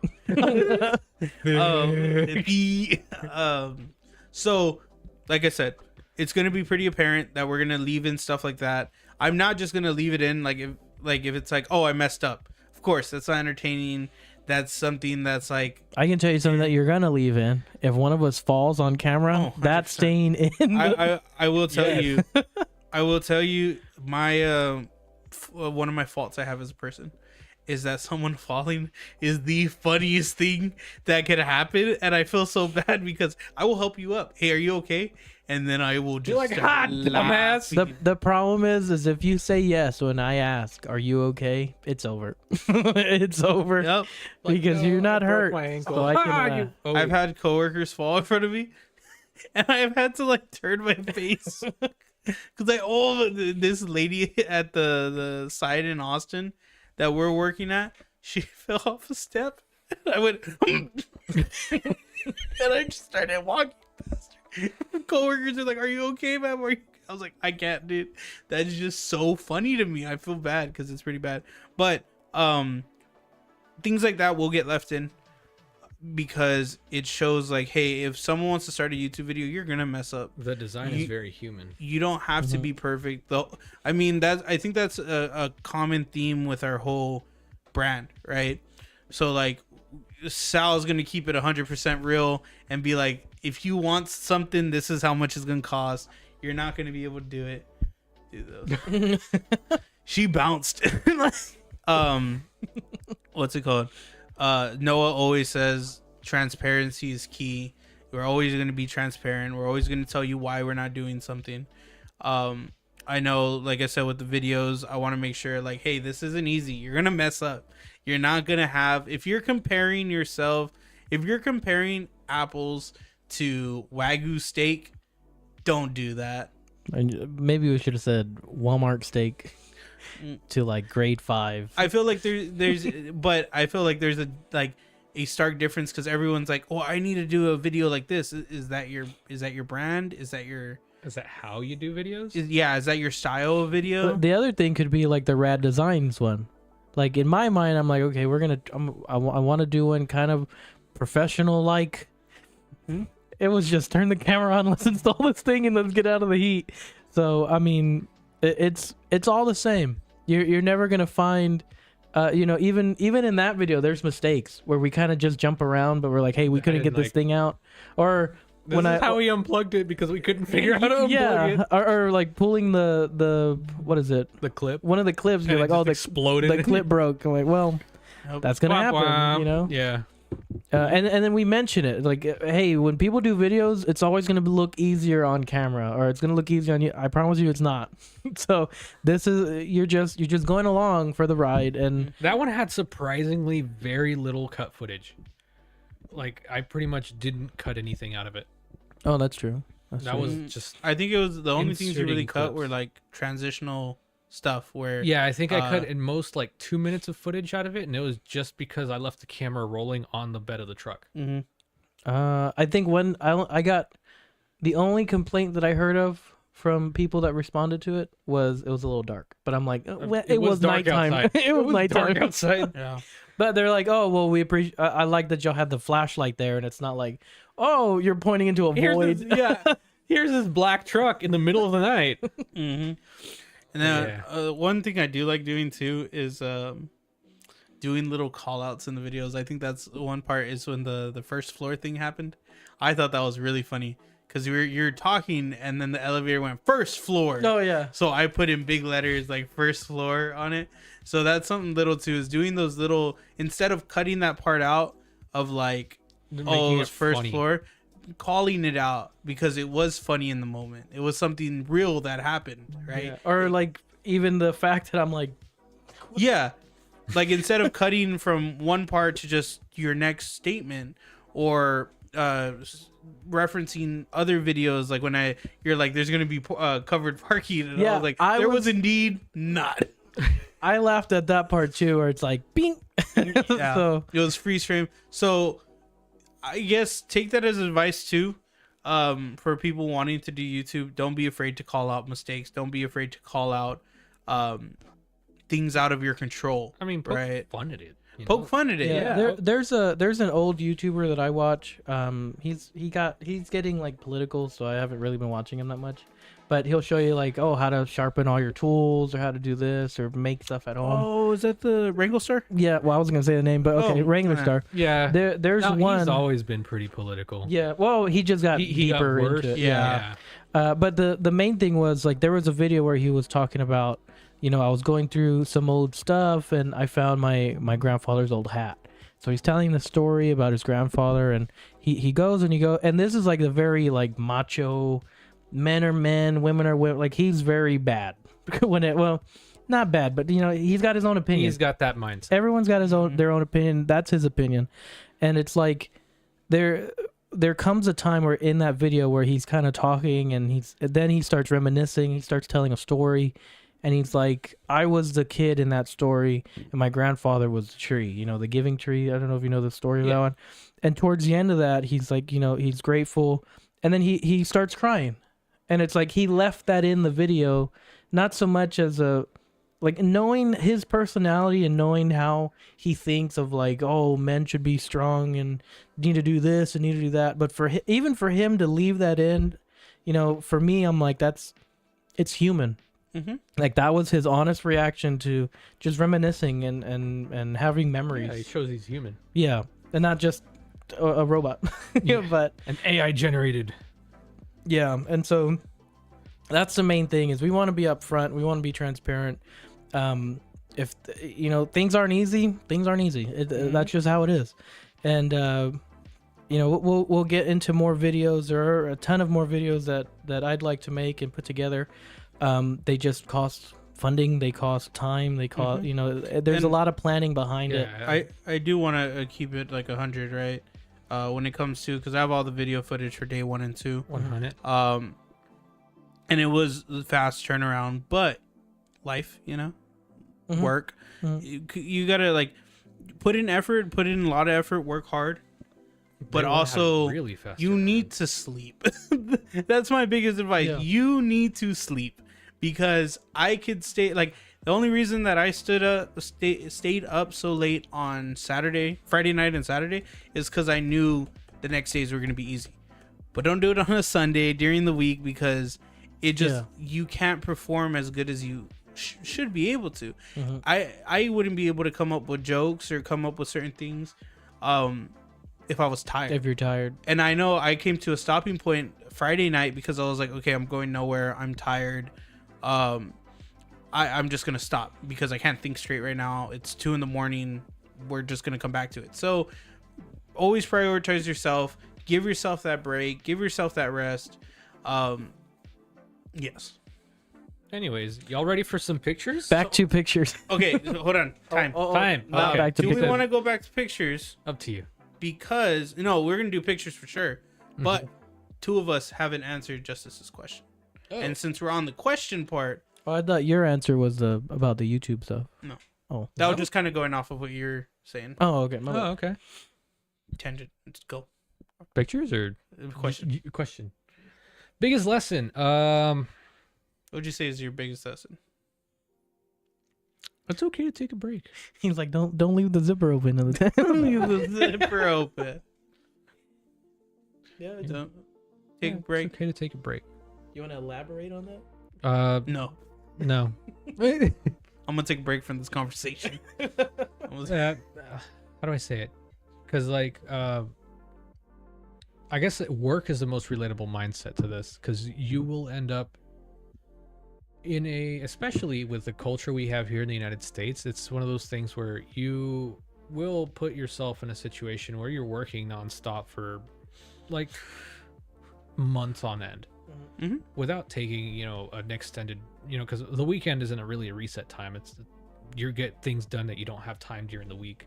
So, like I said, it's gonna be pretty apparent that we're gonna leave in stuff like that. I'm not just gonna leave it in like if it's like, oh, I messed up. Of course, that's not entertaining. That's something that's like, I can tell you something that you're gonna leave in. If one of us falls on camera, that's staying in. I will tell you. I will tell you my one of my faults I have as a person is that someone falling is the funniest thing that could happen, and I feel so bad because I will help you up. Hey, are you okay? And then I will just like, hot dumbass. The problem is if you say yes when I ask, are you okay? It's over. It's over. Yep. Because you're not hurt. So I can, I've had coworkers fall in front of me, and I have had to like turn my face because this lady at the site in Austin that we're working at, she fell off a step, and I went, and I just started walking past her. Coworkers are like, "Are you okay, man?" I was like, "I can't, dude." That is just so funny to me. I feel bad because it's pretty bad, but things like that will get left in because it shows like, hey, if someone wants to start a YouTube video, you're gonna mess up. The design is very human. You don't have to be perfect, though. I mean, I think that's a common theme with our whole brand, right? So like, Sal's gonna keep it 100% real and be like, if you want something, this is how much it's gonna cost. You're not gonna be able to do it. She bounced. What's it called? Noah always says transparency is key. We're always going to be transparent. We're always going to tell you why we're not doing something. I know, like I said, with the videos, I want to make sure like, hey, this isn't easy. You're going to mess up. You're not going to have, if you're comparing apples to Wagyu steak, don't do that. Maybe we should have said Walmart steak to like grade 5. I feel like there's but I feel like there's a stark difference because everyone's like, oh, I need to do a video like this. Is that your brand? Is that how you do videos? Is that your style of video? But the other thing could be like the Rad Designs one. Like in my mind, I'm like, okay, I want to do one kind of professional like. It was just turn the camera on, let's install this thing, and let's get out of the heat. So I mean, it's all the same. You're never gonna find, even in that video, there's mistakes where we kind of just jump around, but we're like, hey, we couldn't get this thing out, or this is how we unplugged it because we couldn't figure out how to unplug it. Or like pulling the what is it? The clip. One of the clips. You're like, oh, exploded. The clip broke. I'm like, well, that's gonna happen. Yeah. And then we mention it like, hey, when people do videos, it's always going to look easier on camera, or it's going to look easier on you. I promise you, it's not. So this is you're just going along for the ride. And that one had surprisingly very little cut footage. Like I pretty much didn't cut anything out of it. Oh, that's true. That was just. I think it was the only things you really cut were like transitional stuff where I think I cut in most like 2 minutes of footage out of it, and it was just because I left the camera rolling on the bed of the truck. I think when I got the only complaint that I heard of from people that responded to it was a little dark, but I'm like, it was nighttime. It was nighttime dark outside. Yeah, but they're like, oh well, we appreciate. I like that y'all had the flashlight there, and it's not like, oh, you're pointing into a void. Here's this black truck in the middle of the night. And then one thing I do like doing too is doing little call outs in the videos. I think that's one part is when the first floor thing happened. I thought that was really funny because you're talking and then the elevator went first floor. Oh yeah. So I put in big letters like first floor on it. So that's something little too, is doing those little, instead of cutting that part out of like, Making it's it first funny. floor, calling it out because it was funny in the moment. It was something real that happened, right? Yeah. Or like even the fact that I'm like, Yeah. Like instead of cutting from one part to just your next statement, or referencing other videos, like when you're like, there's gonna be covered parking, and I was like, there was indeed not. I laughed at that part too, where it's like, bing. Yeah. So It was freeze frame. So I guess take that as advice too. For people wanting to do YouTube, don't be afraid to call out mistakes. Don't be afraid to call out things out of your control. I mean, poke right? fun at it. Poke fun at it. Yeah. there's an old YouTuber that I watch. He's getting like political, so I haven't really been watching him that much. But he'll show you like, how to sharpen all your tools, or how to do this, or make stuff at home. Oh, is that the Wrangle Star? Yeah, well, I wasn't gonna say the name, but okay, Wrangler Star. Yeah. There's one. He's always been pretty political. Yeah, well, he just got He got deeper worse. into it. Yeah. But the main thing was like there was a video where he was talking about, I was going through some old stuff and I found my grandfather's old hat. So he's telling the story about his grandfather, and he goes and this is like the very like macho, men are men, women are women. Like he's very bad not bad, but he's got his own opinion. He's got that mindset. Everyone's got their own opinion. That's his opinion, and it's like there comes a time where in that video where he's kind of talking and he starts reminiscing. He starts telling a story, and he's like, I was the kid in that story, and my grandfather was the tree. The giving tree. I don't know if you know the story of that one. And towards the end of that, he's like, he's grateful, and then he starts crying. And it's like he left that in the video, not so much as like knowing his personality and knowing how he thinks of like, men should be strong and need to do this and need to do that. But even for him to leave that in, for me, I'm like, it's human. Mm-hmm. Like that was his honest reaction to just reminiscing and having memories. Yeah, he shows he's human. Yeah, and not just a robot. But an AI generated. Yeah, and so that's the main thing is we want to be upfront. We want to be transparent. If things aren't easy, that's just how it is. And we'll get into more videos. There are a ton of more videos that I'd like to make and put together. They just cost funding. They cost time. They cost there's a lot of planning behind it. I do want to keep it like 100, right? When it comes to, because I have all the video footage for day 1 and 2. 100. And it was fast turnaround, but life, work. Mm-hmm. You gotta like put in a lot of effort, work hard, but also really fast you need to sleep. That's my biggest advice. Yeah. You need to sleep, because I could stay like. The only reason that I stayed up so late on Friday night and Saturday is because I knew the next days were going to be easy. But don't do it on a Sunday during the week, because you can't perform as good as you should be able to. Mm-hmm. I wouldn't be able to come up with jokes or come up with certain things if I was tired. If you're tired. And I know I came to a stopping point Friday night because I was like, okay, I'm going nowhere. I'm tired. I'm just gonna stop because I can't think straight right now. It's 2 a.m. We're just gonna come back to it. So always prioritize yourself. Give yourself that break. Give yourself that rest. Yes. Anyways, y'all ready for some pictures? Back to pictures. Okay, hold on. Time. Time. Okay. Back to Do pictures. we want to go back to pictures? Up to you. Because we're gonna do pictures for sure. But 2 of us haven't answered Justice's question. Oh. And since we're on the question part. Oh, I thought your answer was about the YouTube stuff. No. Oh. That was just kind of going off of what you're saying. Oh, okay. My bad. Okay. Tangent. Let's go. Pictures or question? Question. Biggest lesson. What would you say is your biggest lesson? It's okay to take a break. He's like, don't leave the zipper open all the time. Don't leave the zipper open. Yeah. Don't take a break. It's okay to take a break. You want to elaborate on that? No. No. I'm gonna take a break from this conversation. How do I say it? Because I guess work is the most relatable mindset to this, because you will end up especially with the culture we have here in the United States, it's one of those things where you will put yourself in a situation where you're working nonstop for like months on end without taking, an extended, because the weekend isn't really a reset time. It's you get things done that you don't have time during the week.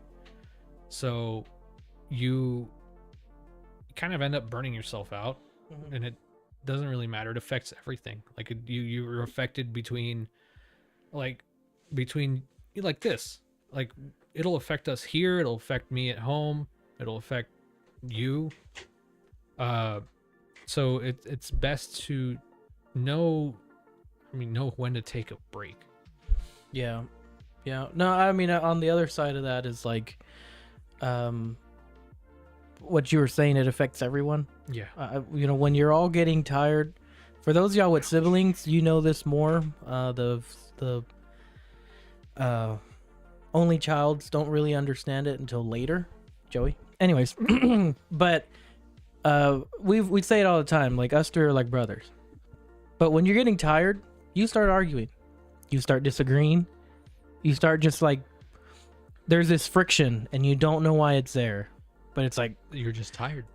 So you kind of end up burning yourself out, and it doesn't really matter. It affects everything. Like you're affected between this. Like it'll affect us here. It'll affect me at home. It'll affect you. So it's best to know when to take a break. Yeah. No, I mean, on the other side of that is like, what you were saying, it affects everyone. Yeah. When you're all getting tired, for those of y'all with siblings, this more. The only childs don't really understand it until later. Joey. Anyways, but we say it all the time. Like us two are like brothers. But when you're getting tired, you start arguing. You start disagreeing. You start just like, there's this friction and you don't know why it's there. But it's like, you're just tired.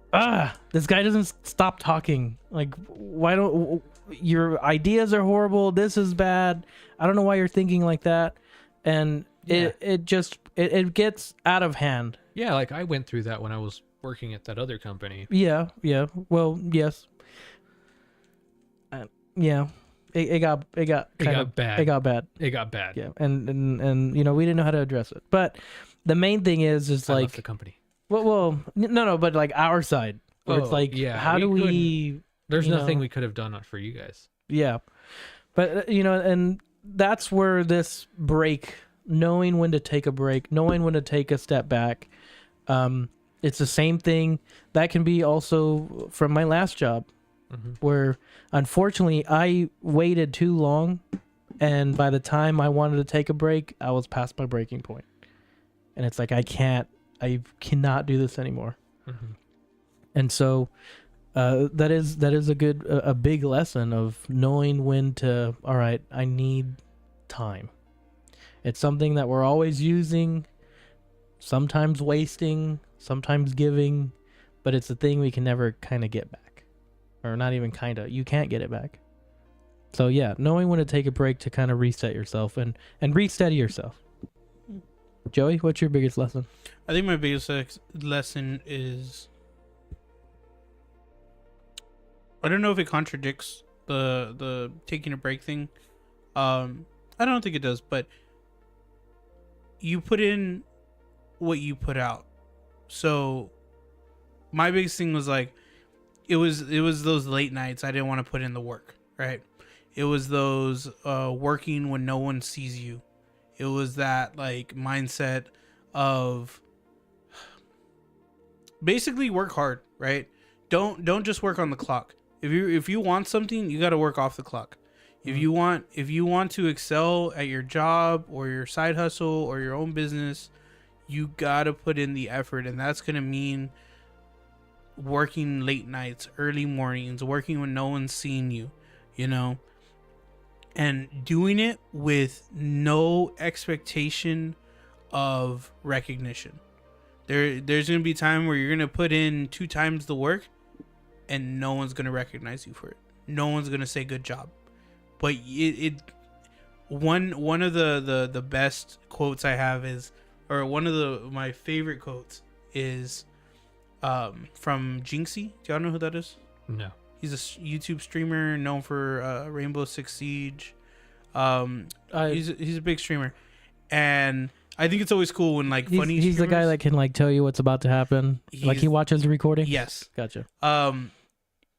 This guy doesn't stop talking. Like, why don't your ideas are horrible? This is bad. I don't know why you're thinking like that. And it gets out of hand. Yeah, like I went through that when I was working at that other company. Yeah. Well, yes. Yeah. It got bad. It got bad. Yeah. And we didn't know how to address it. But the main thing is I like left the company. Well, no, but like our side, where it's like, how do we? There's nothing we could have done for you guys. Yeah, but and that's where this break, knowing when to take a break, knowing when to take a step back, it's the same thing that can be also from my last job, where unfortunately I waited too long, and by the time I wanted to take a break, I was past my breaking point, and it's like I cannot do this anymore. And so that is a big lesson of knowing when to, all right, I need time. It's something that we're always using, sometimes wasting, sometimes giving, but it's a thing we can never kind of get back. Or not even kind of, you can't get it back. So yeah, knowing when to take a break to kind of reset yourself and resteady yourself. Joey, what's your biggest lesson? I think my biggest lesson is, I don't know if it contradicts the taking a break thing. I don't think it does, but you put in what you put out. So my biggest thing was like, it was those late nights I didn't want to put in the work, right? It was those working when no one sees you. It was that like mindset of basically work hard, right? Don't just work on the clock. If you want something, you got to work off the clock. If you want to excel at your job or your side hustle or your own business, you got to put in the effort, and that's going to mean working late nights, early mornings, working when no one's seeing you, and doing it with no expectation of recognition. There's going to be time where you're going to put in 2 times the work and no one's going to recognize you for it. No one's going to say good job. But one of the best quotes I have is, or one of my favorite quotes is from Jinxie. Do y'all know who that is? No. He's a YouTube streamer known for Rainbow Six Siege. He's a big streamer, and I think it's always cool when like funny. He's the guy that can like tell you what's about to happen. Like he watches the recording. Yes, gotcha.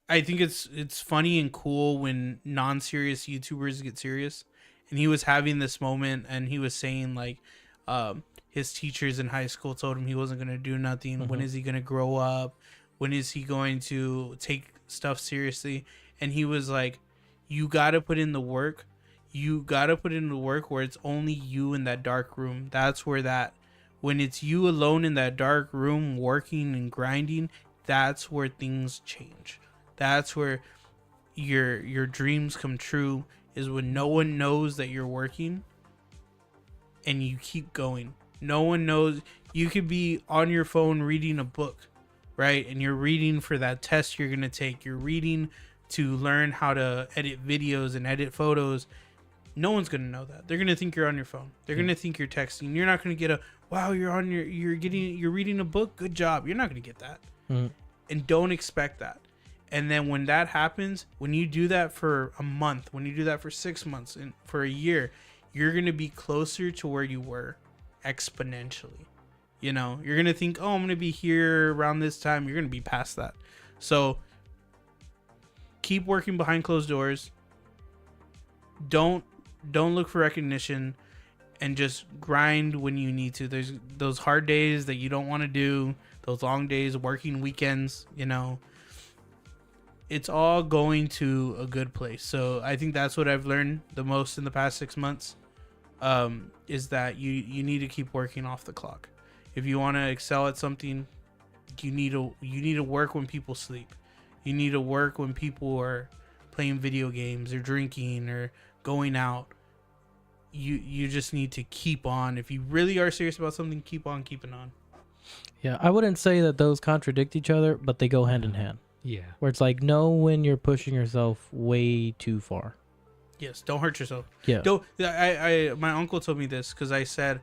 I think it's funny and cool when non-serious YouTubers get serious, and he was having this moment, and he was saying like, his teachers in high school told him he wasn't gonna do nothing. When is he gonna grow up? When is he going to take stuff seriously? And he was like, you gotta put in the work. You gotta put in the work where it's only you in that dark room. That's where when it's you alone in that dark room working and grinding, that's where things change. That's where your dreams come true, is when no one knows that you're working and you keep going. No one knows. You could be on your phone reading a book, right? And you're reading for that test you're going to take. You're reading to learn how to edit videos and edit photos. No one's going to know that. They're going to think you're on your phone. They're going to think you're texting. You're not going to get a, wow, you're reading a book. Good job. You're not going to get that. And don't expect that. And then when that happens, when you do that for a month, when you do that for 6 months and for a year, you're going to be closer to where you were exponentially. You know, you're going to think, oh, I'm going to be here around this time. You're going to be past that. So keep working behind closed doors. Don't look for recognition, and just grind when you need to. There's those hard days that you don't want to do, those long days, working weekends, you know. It's all going to a good place. So I think that's what I've learned the most in the past 6 months, is that you need to keep working off the clock. If you want to excel at something, you need to work when people sleep. You need to work when people are playing video games or drinking or going out. You just need to keep on. If you really are serious about something, keep on keeping on. Yeah, I wouldn't say that those contradict each other, but they go hand in hand. Yeah. Where it's like, know when you're pushing yourself way too far. Yes, don't hurt yourself. Yeah. My uncle told me this because I said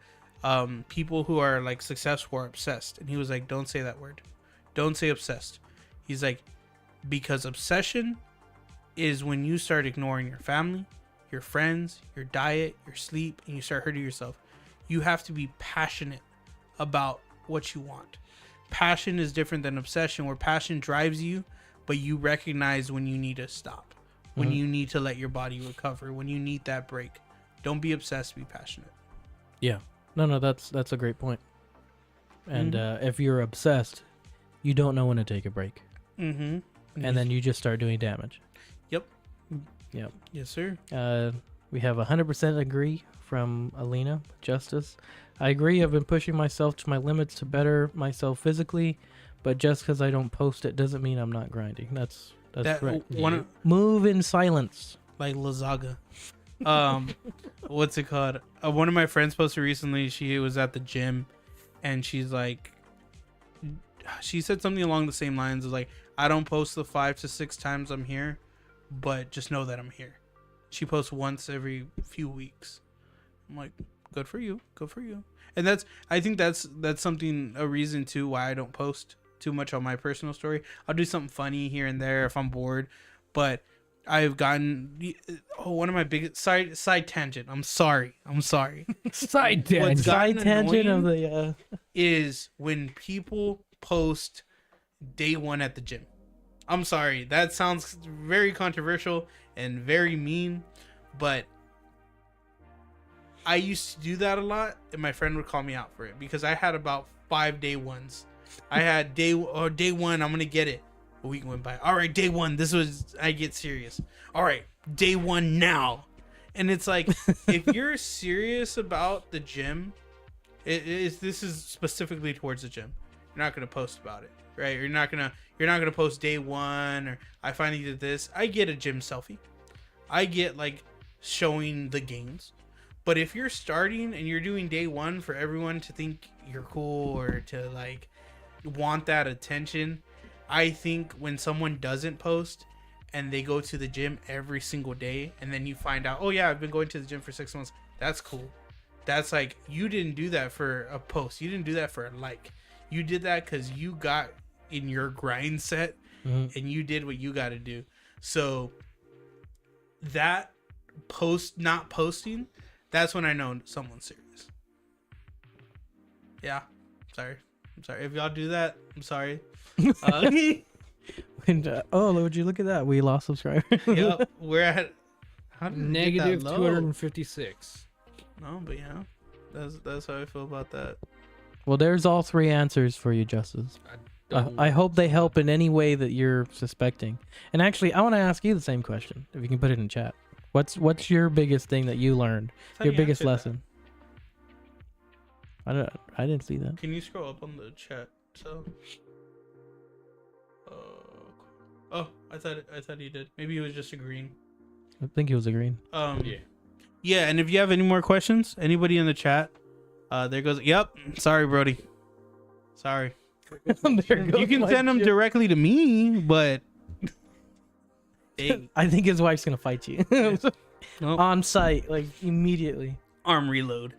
people who are like successful are obsessed. And he was like, don't say that word. Don't say obsessed. He's like, because obsession is when you start ignoring your family, your friends, your diet, your sleep, and you start hurting yourself. You have to be passionate about what you want. Passion is different than obsession, where passion drives you, but you recognize when you need to stop, when you need to let your body recover, when you need that break. Don't be obsessed, be passionate. Yeah. No, that's a great point. And if you're obsessed, you don't know when to take a break. And then you just start doing damage. Yep. Yes, sir. We have 100% agree from Alina Justice. I agree. I've been pushing myself to my limits to better myself physically, but just because I don't post it doesn't mean I'm not grinding. That's correct. Move in silence. Like Lazaga. What's it called? One of my friends posted recently. She was at the gym, and she's like, she said something along the same lines of like, I don't post the 5 to 6 times I'm here, but just know that I'm here. She posts once every few weeks. I'm like, good for you. And I think that's something, a reason too why I don't post too much on my personal story. I'll do something funny here and there if I'm bored, but I've gotten one of my biggest side tangent. I'm sorry. Side tangent of the is when people post day one at the gym. I'm sorry. That sounds very controversial and very mean, but I used to do that a lot, and my friend would call me out for it because I had about 5 day ones. I had day one, I'm gonna get it. A week went by. All right, day one. I get serious. All right, day one now. And it's like, if you're serious about the gym, this is specifically towards the gym. You're not gonna post about it, right? You're not gonna post day one or I finally did this. I get a gym selfie. I get like showing the gains. But if you're starting and you're doing day one for everyone to think you're cool or to like want that attention, I think when someone doesn't post and they go to the gym every single day and then you find out, oh yeah, I've been going to the gym for 6 months. That's cool. That's like, you didn't do that for a post. You didn't do that for a like. You did that because you got in your grind set and you did what you got to do. So that not posting, that's when I know someone's serious. Yeah. I'm sorry. If y'all do that, I'm sorry. Would you look at that? We lost subscribers. Yep. We're at negative 256. No, but yeah. That's how I feel about that. Well, there's all 3 answers for you, Justice. I hope they help in any way that you're suspecting. And actually, I want to ask you the same question, if you can put it in chat. What's your biggest thing that you learned? Your biggest lesson? I didn't see that. Can you scroll up on the chat? So Oh, I thought he did. Maybe it was just a green. I think he was agreeing. Yeah, and if you have any more questions, anybody in the chat, there goes. Yep. Sorry, Brody. Sorry. You can send them directly to me, but I think his wife's gonna fight you Nope. on site, like immediately. Arm reload.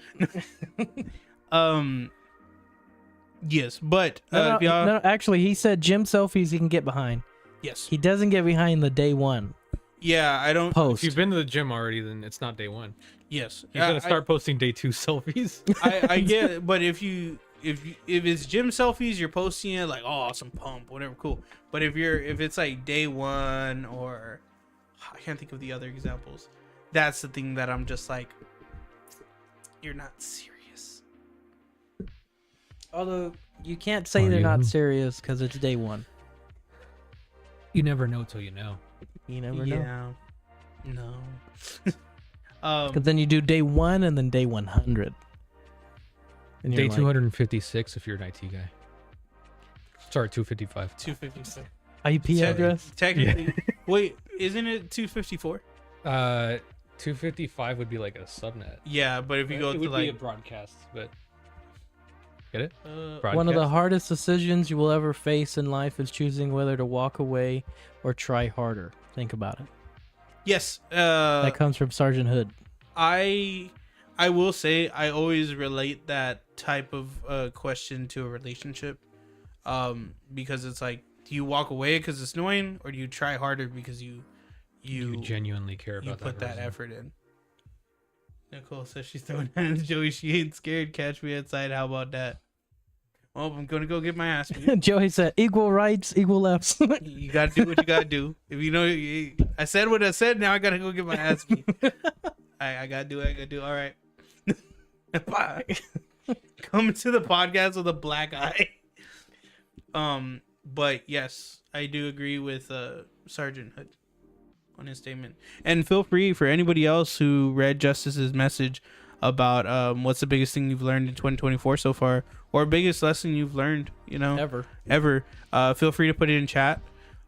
Yes, but No, actually, he said gym selfies he can get behind. yes. He doesn't get behind the day one Yeah, I don't. post. If you've been to the gym already, then it's not day one. Yes, You gotta start posting day 2 selfies. I get it, but if it's gym selfies, you're posting it like, oh, awesome pump, whatever, cool. But if it's like day one, or I can't think of the other examples, that's the thing that I'm just like, you're not serious. Although you can't say they're not serious because it's day one. You never know till you know. You never know. Yeah. No. Because then you do day one and then day 100. And Day you're like, 256 if you're an IT guy. Sorry, 255. 256. IP address? Technically, wait, isn't it 254? 255 would be like a subnet. Yeah, but if you go it to would like be a broadcast, but get it? One of the Broadcast? hardest decisions you will ever face in life is choosing whether to walk away or try harder. Think about it. yes, That comes from Sergeant Hood. I will say I always relate that type of question to a relationship, because it's like, do you walk away because it's annoying, or do you try harder because you genuinely care about put that person. effort in? Nicole says she's throwing hands. Joey, she ain't scared. Catch me outside. How about that? Well, I'm gonna go get my ass beat. Joey said, equal rights, equal lefts. You gotta do what you gotta do. If you know, I said what I said. Now I gotta go get my ass beat. I gotta do what I gotta do. All right. Coming to the podcast with a black eye. But yes, I do agree with Sergeant Hood on his statement. And feel free for anybody else who read Justice's message about what's the biggest thing you've learned in 2024 so far, or biggest lesson you've learned, ever. Feel free to put it in chat.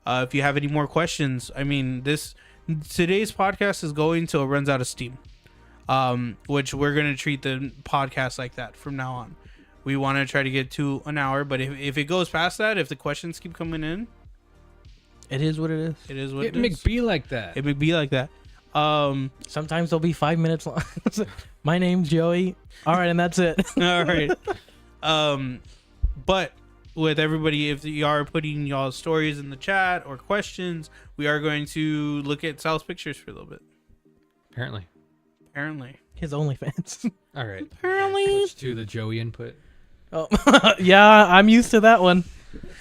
If you have any more questions, I mean, today's podcast is going till it runs out of steam, which we're going to treat the podcast like that from now on. We want to try to get to an hour, but if it goes past that, if the questions keep coming in, It is what it is. it is what It it may is. be like that. It may be like that. Sometimes they'll be 5 minutes long. My name's Joey. All right, and that's it. All right. But with everybody, if you are putting y'all stories in the chat or questions, we are going to look at Sal's pictures for a little bit. Apparently. His OnlyFans. All right. Apparently. Switch to the Joey input. Oh, yeah, I'm used to that one.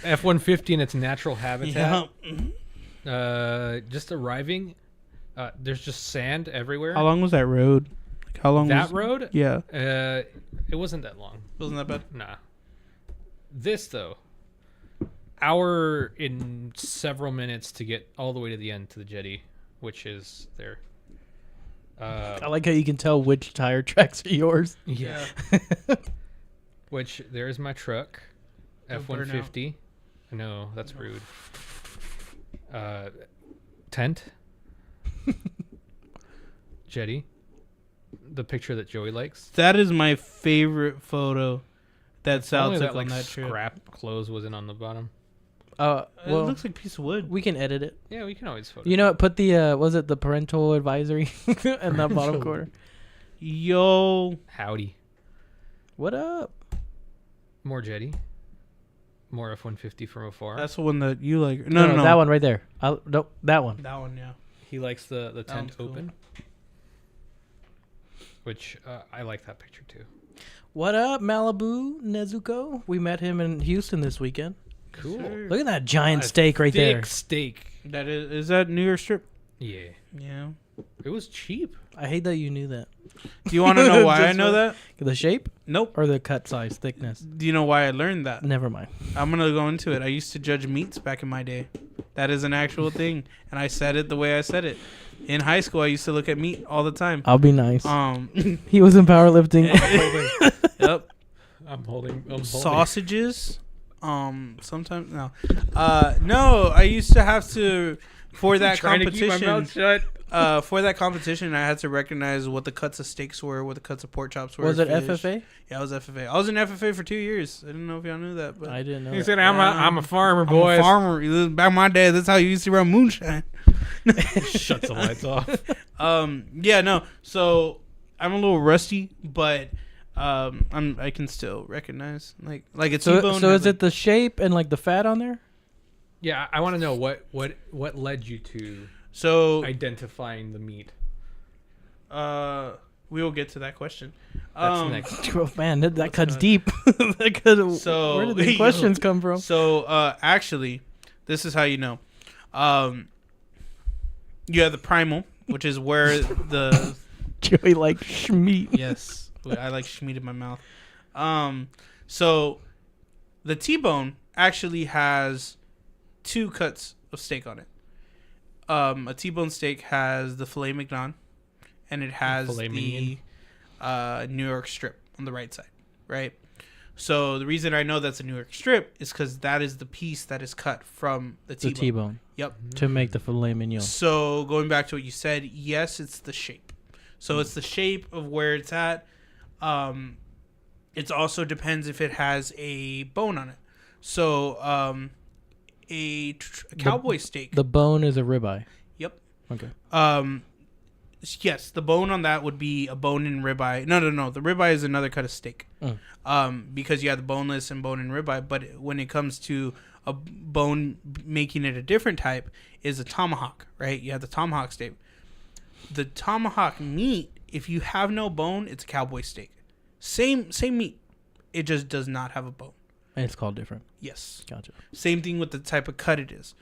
F-150 in its natural habitat. Yeah. Just arriving. There's just sand everywhere. How long was that road? Like, how long That was road? Yeah. It wasn't that long. Wasn't that bad? Nah. This though, hour in several minutes to get all the way to the end to the jetty, which is there. I like how you can tell which tire tracks are yours. Yeah. Which there's my truck, F-150. No, that's rude. Tent. Jetty. The picture that Joey likes. That is my favorite photo that Sal Only took that, on like, that trip. scrap clothes wasn't on the bottom. It Well, looks like a piece of wood. we can edit it. Yeah, we can always photo. You know what? Put the was it the parental advisory in that bottom corner? Yo. Howdy. What up? More jetty. More F-150 from afar. That's the one that you like. No. That one right there. Nope, that one. That one, yeah. He likes the tent one's cool. open. Which I like that picture too. What up, Malibu Nezuko? We met him in Houston this weekend. Cool. Sure. Look at that giant steak right there. Thick steak. That is that New York strip? Yeah. Yeah. It was cheap. I hate that you knew that. Do you want to know why I Just know that? The shape Nope. or the cut size, thickness? Do you know why I learned that? Never mind. I'm gonna go into it. I used to judge meats back in my day. That is an actual thing, and I said it the way I said it. In high school, I used to look at meat all the time. I'll be nice. He was in powerlifting. Yep. I'm holding. Sausages, Sometimes no. No, I used to have to for that competition. To keep my mouth shut. For that competition, I had to recognize what the cuts of steaks were, what the cuts of pork chops were. Was it fish. FFA? Yeah, it was FFA. I was in FFA for 2 years. I didn't know if y'all knew that, but I didn't know. He said, "I'm a farmer, I'm boys." a farmer. Back in my day, that's how you used to run moonshine. Shuts the lights off. Yeah, no. So I'm a little rusty, but I can still recognize like a T-bone. So is it the shape and like the fat on there? Yeah, I want to know what led you to identifying the meat. We will get to that question. That's next. Oh, man, that cuts deep. So where did these questions come from? So actually, this is how you know. You have the primal, which is where the Joey like schmeat. Yes, I like schmeat in my mouth. So the T-bone actually has 2 cuts of steak on it. A T-bone steak has the filet mignon, and it has the New York strip on the right side, right? So the reason I know that's a New York strip is because that is the piece that is cut from the T-bone. The T-bone. Yep. To make the filet mignon. So going back to what you said, yes, it's the shape. So it's the shape of where it's at. It also depends if it has a bone on it. So a cowboy steak. The bone is a ribeye. Yep. Okay. Yes, the bone on that would be a bone-in ribeye. No. The ribeye is another cut of steak. Because you have the boneless and bone-in ribeye. But when it comes to a bone, making it a different type is a tomahawk, right? You have the tomahawk steak. The tomahawk meat, if you have no bone, it's a cowboy steak. Same meat. It just does not have a bone. And it's called different. Yes. Gotcha. Same thing with the type of cut it is.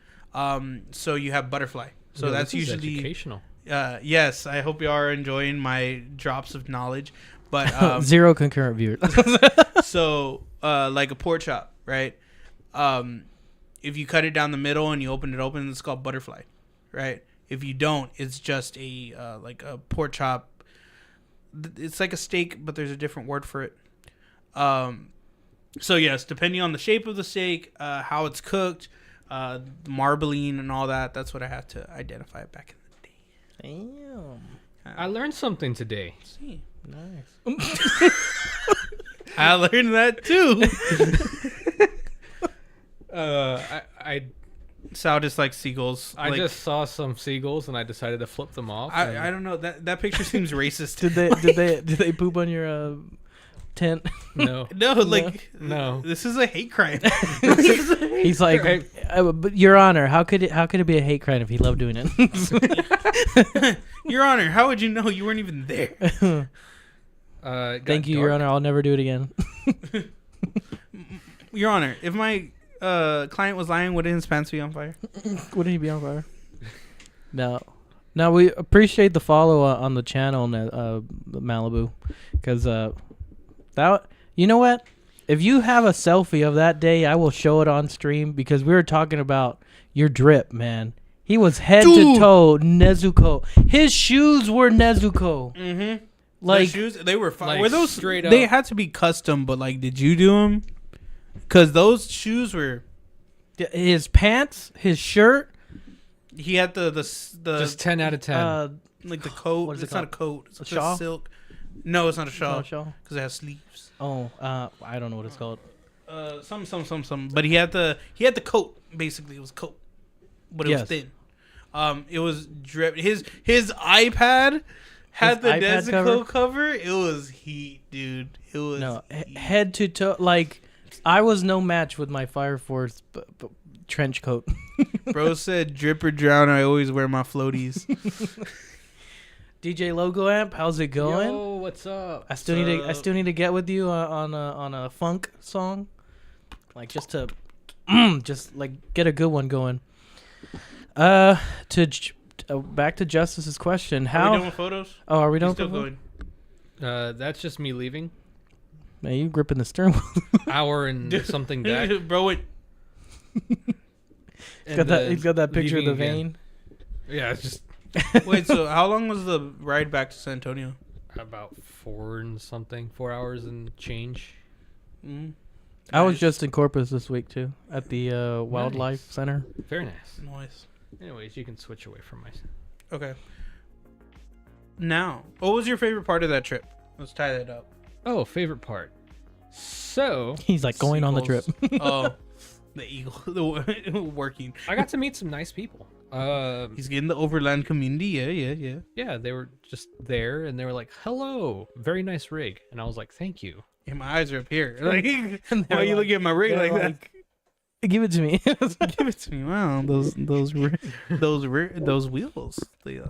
So you have butterfly. So that's usually educational. Yes, I hope you are enjoying my drops of knowledge. But 0 concurrent viewers. So like a pork chop, right? If you cut it down the middle and you open it open, it's called butterfly, right? If you don't, it's just a like a pork chop. It's like a steak, but there's a different word for it. So yes, depending on the shape of the steak, how it's cooked, the marbling and all that, that's what I have to identify it back in the day. Damn. I learned something today. See. Nice. I learned that too. I Sal just likes seagulls. I just saw some seagulls and I decided to flip them off. I don't know, that picture seems racist. Did they poop on your tent? No. No. This is a hate crime. He's like, but Your Honor, how could it be a hate crime if he loved doing it? Your Honor, how would you know? You weren't even there. Thank you, Your Honor. I'll never do it again. Your Honor, if my client was lying, wouldn't his pants be on fire? Wouldn't he be on fire? No. Now we appreciate the follow on the channel, Malibu, because that, you know what? If you have a selfie of that day, I will show it on stream, because we were talking about your drip, man. He was head to toe Nezuko. His shoes were Nezuko. Mm-hmm. Like, shoes, they were fine. Like Were those straight up? They had to be custom, but like, did you do them? Because those shoes were. his pants, his shirt. He had the just 10 out of 10. Like the coat. What is it It's not a called? coat. It's A shawl? silk. No, it's not a shawl. Not a shawl? Because it has sleeves. Oh, I don't know what it's called. Some. But he had the coat. Basically, it was a coat, but it was thin. It was drip. His iPad had the Nezuko cover. It was heat, dude. It was heat. Head to toe. Like, I was no match with my Fire Force trench coat. Bro said, "Drip or drown." I always wear my floaties. DJ Logo Amp, how's it going? Yo, what's up? I still need to get with you on a funk song, like just to just like get a good one going. Back to Justice's question. How Are we done with photos? Oh, are we done? Still with going. That's just me leaving. Man, you gripping the steering wheel. Hour and something back. Bro, it. He's got that picture of the vein. Yeah, it's just Wait, so how long was the ride back to San Antonio? about 4 hours and change. Mm-hmm. I was just in Corpus this week too, at the Wildlife Center. Very nice. Nice. Anyways, you can switch away from my. Okay. Now, what was your favorite part of that trip? Let's tie that up. Oh, favorite part. So He's like going on the trip. Oh, the eagle, the working. I got to meet some nice people. He's getting the overland community. Yeah. Yeah, they were just there, and they were like, "Hello, very nice rig," and I was like, "Thank you." Yeah, my eyes are up here. Like, why are you looking at my rig like that? Give it to me. Give it to me. Wow, those wheels. They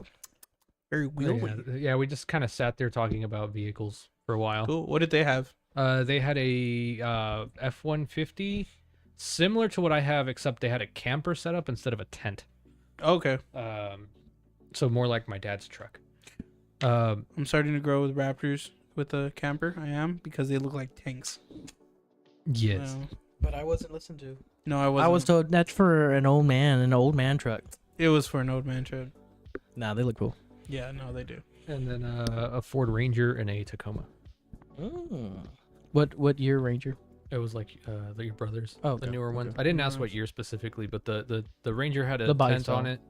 very wheelie. Yeah, we just kind of sat there talking about vehicles for a while. Cool. What did they have? They had a F-150, similar to what I have, except they had a camper setup instead of a tent. Okay. So more like my dad's truck. I'm starting to grow with Raptors with a camper. I am, because they look like tanks. Yes. But I wasn't listened to. No, I wasn't. I was told that's for an old man truck. It was for an old man trip. Nah, they look cool. Yeah, no, they do. And then a Ford Ranger and a Tacoma. What year Ranger? It was like your brother's. Oh, the okay. newer one. Okay. I didn't ask what year specifically, but the Ranger had a The bike tent style. on it.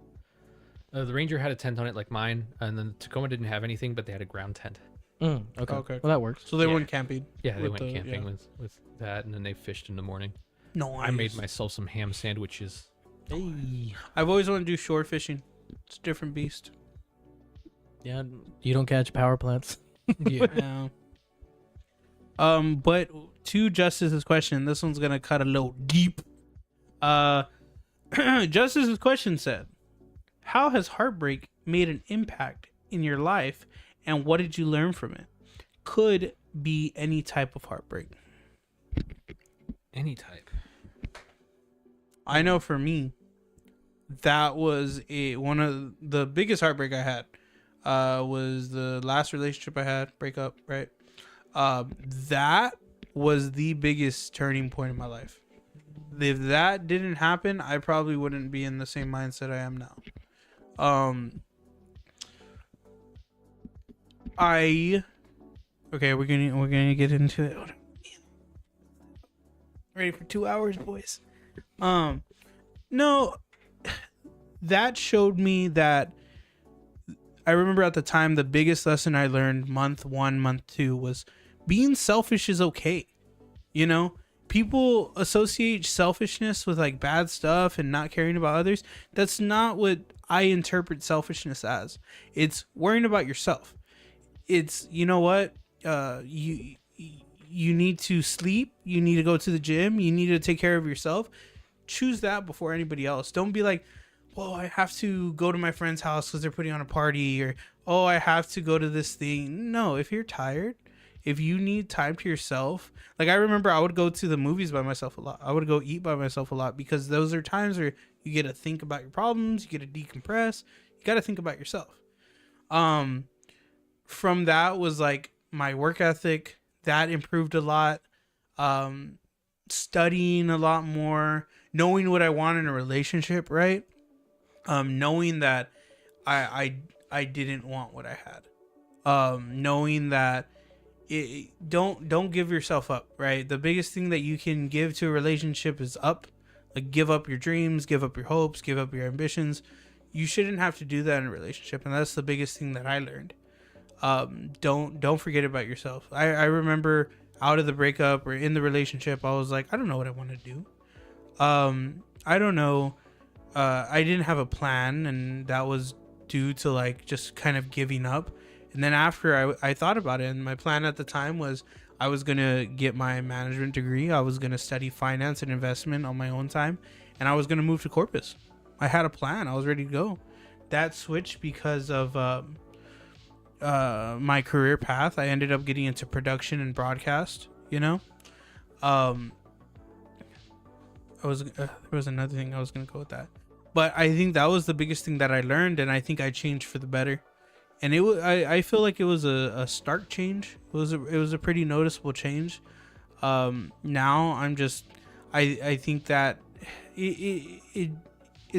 The Ranger had a tent on it like mine, and then the Tacoma didn't have anything, but they had a ground tent. Okay. Well, that works. So they Yeah. went camping. Yeah, they with went camping with that, and then they fished in the morning. No, I made myself some ham sandwiches. Hey. I've always wanted to do shore fishing. It's a different beast. Yeah, you don't catch power plants. Yeah. But to Justice's question, this one's gonna cut a little deep. Justice's question said, "How has heartbreak made an impact in your life, and what did you learn from it?" Could be any type of heartbreak. Any type. I know for me, that was one of the biggest heartbreak I had. Was the last relationship I had, breakup, right? That was the biggest turning point in my life. If that didn't happen, I probably wouldn't be in the same mindset I am now. Okay, we're gonna get into it. Ready for 2 hours, boys? No, that showed me that. I remember at the time the biggest lesson I learned month 1, month 2 was being selfish is okay. You know, people associate selfishness with like bad stuff and not caring about others. That's not what I interpret selfishness as. It's worrying about yourself. It's, you know what? You need to sleep. You need to go to the gym. You need to take care of yourself. Choose that before anybody else. Don't be like, well, I have to go to my friend's house because they're putting on a party, or, oh, I have to go to this thing. No, if you're tired, if you need time to yourself, like I remember I would go to the movies by myself a lot. I would go eat by myself a lot, because those are times where you get to think about your problems, you get to decompress, you got to think about yourself. From that was like my work ethic, that improved a lot. Studying a lot more, knowing what I want in a relationship, right? Knowing that I didn't want what I had. Knowing that don't give yourself up, right? The biggest thing that you can give to a relationship is up. Like, give up your dreams, give up your hopes, give up your ambitions. You shouldn't have to do that in a relationship, and that's the biggest thing that I learned. Don't forget about yourself. I remember out of the breakup or in the relationship, I was like, I don't know what I want to do. I don't know. I didn't have a plan, and that was due to like just kind of giving up. And then after I thought about it, and my plan at the time was I was going to get my management degree. I was going to study finance and investment on my own time, and I was going to move to Corpus. I had a plan. I was ready to go. That switched because of my career path. I ended up getting into production and broadcast, you know. There was another thing I was going to go with that. But I think that was the biggest thing that I learned, and I think I changed for the better. And I feel like it was a stark change. It was a pretty noticeable change. Now I'm just I think that it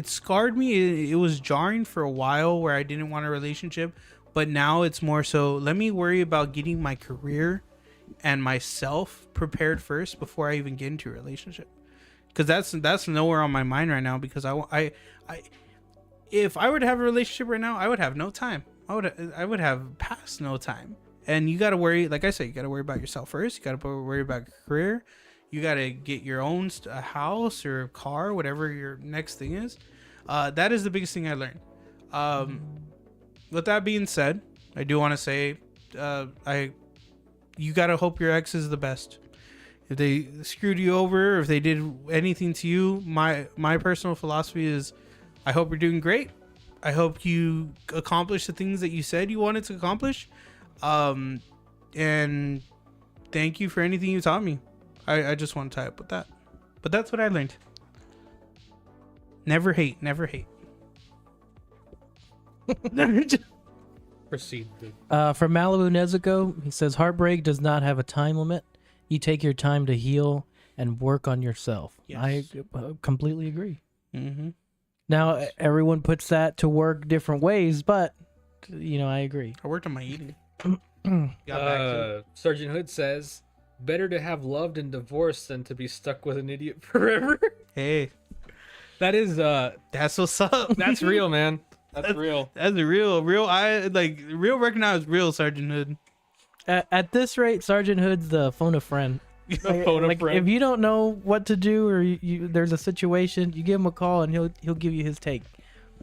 scarred me. It was jarring for a while where I didn't want a relationship, but now it's more so, let me worry about getting my career and myself prepared first before I even get into a relationship. Because that's nowhere on my mind right now. Because I if I were to have a relationship right now, I would have no time. I would have past no time. And you got to worry, like I said, you got to worry about yourself first. You got to worry about your career. You got to get your own a house or a car, whatever your next thing is. That is the biggest thing I learned. With that being said, I do want to say, you got to hope your ex is the best. If they screwed you over, or if they did anything to you, my personal philosophy is, I hope you're doing great. I hope you accomplish the things that you said you wanted to accomplish. And thank you for anything you taught me. I just want to tie up with that. But that's what I learned. Never hate. Never hate. Proceed. From Malibu Nezuko, he says, heartbreak does not have a time limit. You take your time to heal and work on yourself. Yes. I completely agree. Mm-hmm. Now, everyone puts that to work different ways, but, I agree. I worked on my eating. Sergeant Hood says, better to have loved and divorced than to be stuck with an idiot forever. Hey. That is, that's what's up. That's real, man. That's real. That's a real, real recognized real Sergeant Hood. At this rate, Sergeant Hood's the phone a friend. Phone a friend. If you don't know what to do, or there's a situation, you give him a call and he'll give you his take.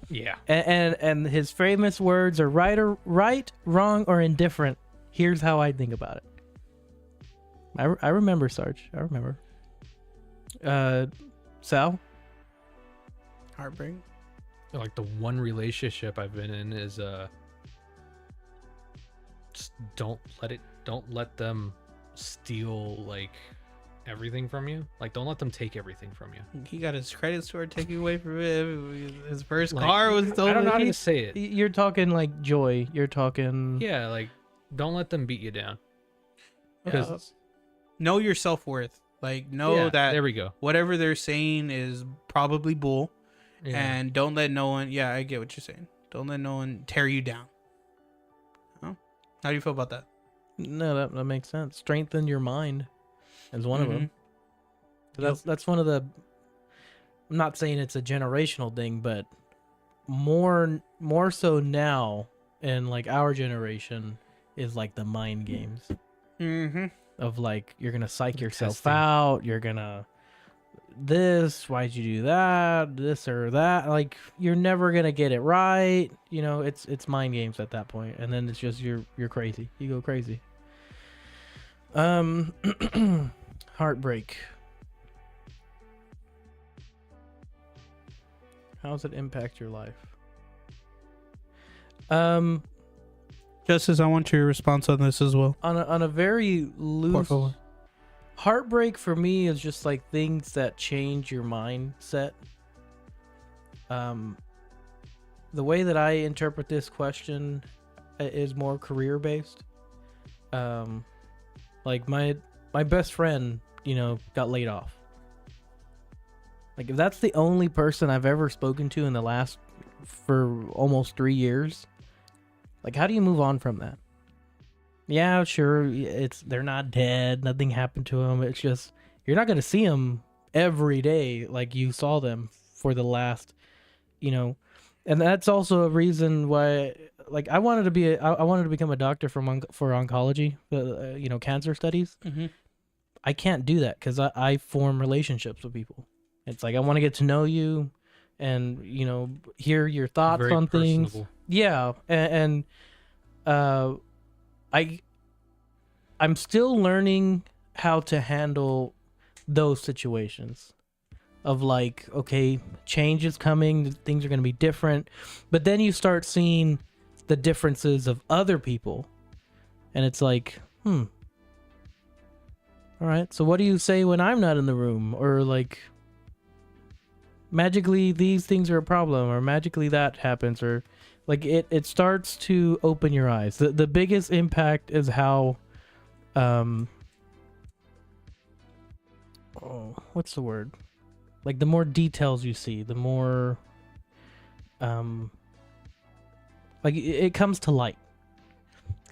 Yeah. And his famous words are right, wrong, or indifferent. Here's how I think about it. I remember, Sarge. I remember. Sal? Heartbreak. Like the one relationship I've been in is just don't let them steal like everything from you. Like, don't let them take everything from you. He got his credit score taken away from him. His first car was stolen. I don't know how to say it. You're talking like joy. You're talking. Yeah, like don't let them beat you down. Because know your self-worth. Like, know that there we go. Whatever they're saying is probably bull. Yeah. And don't let no one. Yeah, I get what you're saying. Don't let no one tear you down. Oh, how do you feel about that? No, that makes sense. Strengthen your mind is one of them. So that's one of the. I'm not saying it's a generational thing, but more so now in like our generation is like the mind games. Of like, you're gonna psych yourself out. You're gonna this. Why'd you do that? This or that. Like, you're never gonna get it right. It's mind games at that point, and then it's just you're crazy. You go crazy. Heartbreak. How does it impact your life? Justice, I want your response on this as well. On a very loose, heartbreak for me is just like things that change your mindset. The way that I interpret this question is more career based. Like my best friend, got laid off. Like, if that's the only person I've ever spoken to in the last for almost 3 years, like, how do you move on from that? Yeah, sure, they're not dead, nothing happened to them. It's just you're not gonna see them every day like you saw them for the last, and that's also a reason why. Like, I wanted to become a doctor for oncology, cancer studies. Mm-hmm. I can't do that because I form relationships with people. It's like, I want to get to know you, and hear your thoughts Very on things. personable. Yeah, and I'm still learning how to handle those situations. Of like, okay, change is coming, things are going to be different, but then you start seeing the differences of other people, and it's like, all right, so what do you say when I'm not in the room? Or like, magically these things are a problem, or magically that happens, or like it starts to open your eyes. The biggest impact is how what's the word? Like, the more details you see, the more like it comes to light.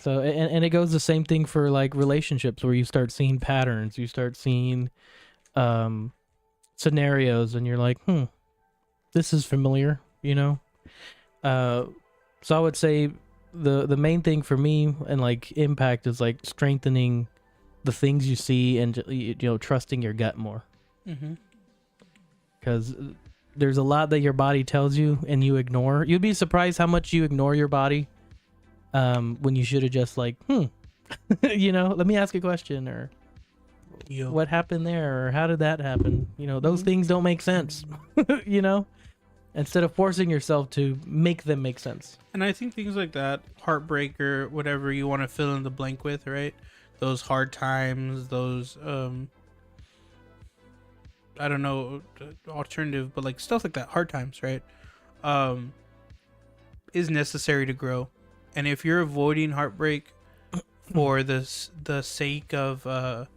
So, and it goes the same thing for like relationships, where you start seeing patterns, you start seeing scenarios, and you're like, this is familiar, you know? So I would say the main thing for me and like impact is like strengthening the things you see and, you know, trusting your gut more. Because there's a lot that your body tells you and you ignore. You'd be surprised how much you ignore your body when you should have just like, you know, let me ask a question, or what happened there, or how did that happen? You know, those things don't make sense, you know, instead of forcing yourself to make them make sense. And I think things like that, heartbreak or whatever you want to fill in the blank with, right? Those hard times, those, I don't know, alternative, but like stuff like that, hard times, right? Is necessary to grow. And if you're avoiding heartbreak for the sake of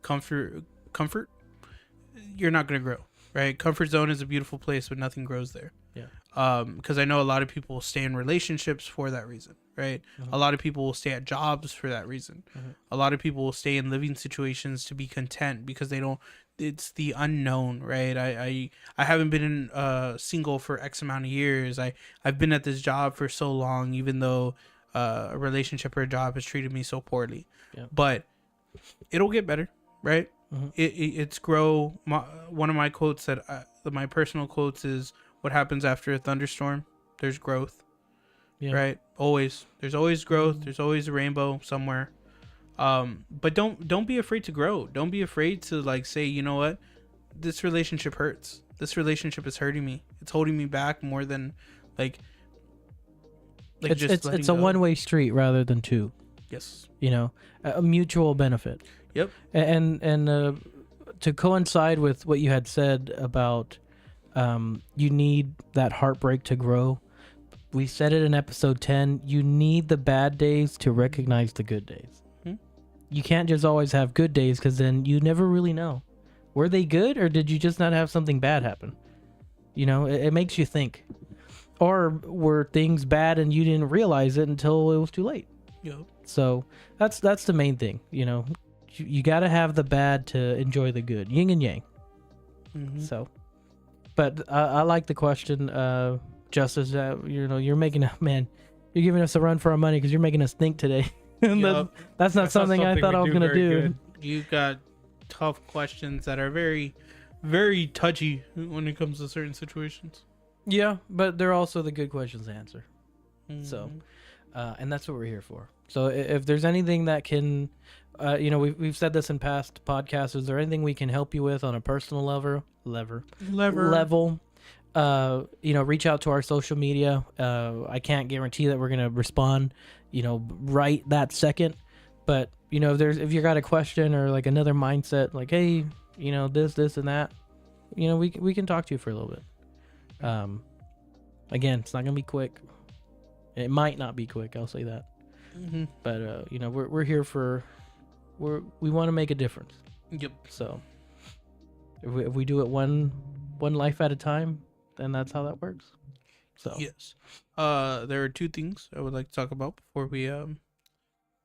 comfort, you're not going to grow, right? Comfort zone is a beautiful place, but nothing grows there. Yeah. Because I know a lot of people stay in relationships for that reason, right? A lot of people will stay at jobs for that reason. A lot of people will stay in living situations to be content because they don't. It's the unknown, right? I haven't been in single for X amount of years. I've been at this job for so long, even though a relationship or a job has treated me so poorly. Yeah. But it'll get better, right? It's grow. One of my quotes my personal quotes is, "What happens after a thunderstorm? There's growth." Yeah. Right? Always. There's always growth. There's always a rainbow somewhere. But don't be afraid to grow. Don't be afraid to like say, you know what, this relationship hurts. This relationship is hurting me. It's holding me back more than like it's a one-way street rather than two. Yes. You know, a mutual benefit. Yep. And to coincide with what you had said about you need that heartbreak to grow. We said it in episode 10. You need the bad days to recognize the good days. You can't just always have good days, because then you never really know. Were they good, or did you just not have something bad happen? You know, it makes you think. Or were things bad and you didn't realize it until it was too late? Yep. So that's the main thing. You know, you got to have the bad to enjoy the good. Yin and yang. So, but I like the question, Justice. You know, you're making you're giving us a run for our money because you're making us think today. Yep. That's not something I thought I was gonna do. Good. You've got tough questions that are very, very touchy when it comes to certain situations. Yeah, but they're also the good questions to answer. So, and that's what we're here for. So if there's anything that can, you know, we've said this in past podcasts, is there anything we can help you with on a personal level, you know, reach out to our social media. I can't guarantee that we're going to respond, you know, right that second, but you know, if you got a question or like another mindset, like, hey, you know, this and that, you know, we can talk to you for a little bit. Again, it's not going to be quick. It might not be quick. I'll say that. But, you know, we're here we want to make a difference. Yep. So if we do it one life at a time, then that's how that works. So yes, there are two things I would like to talk about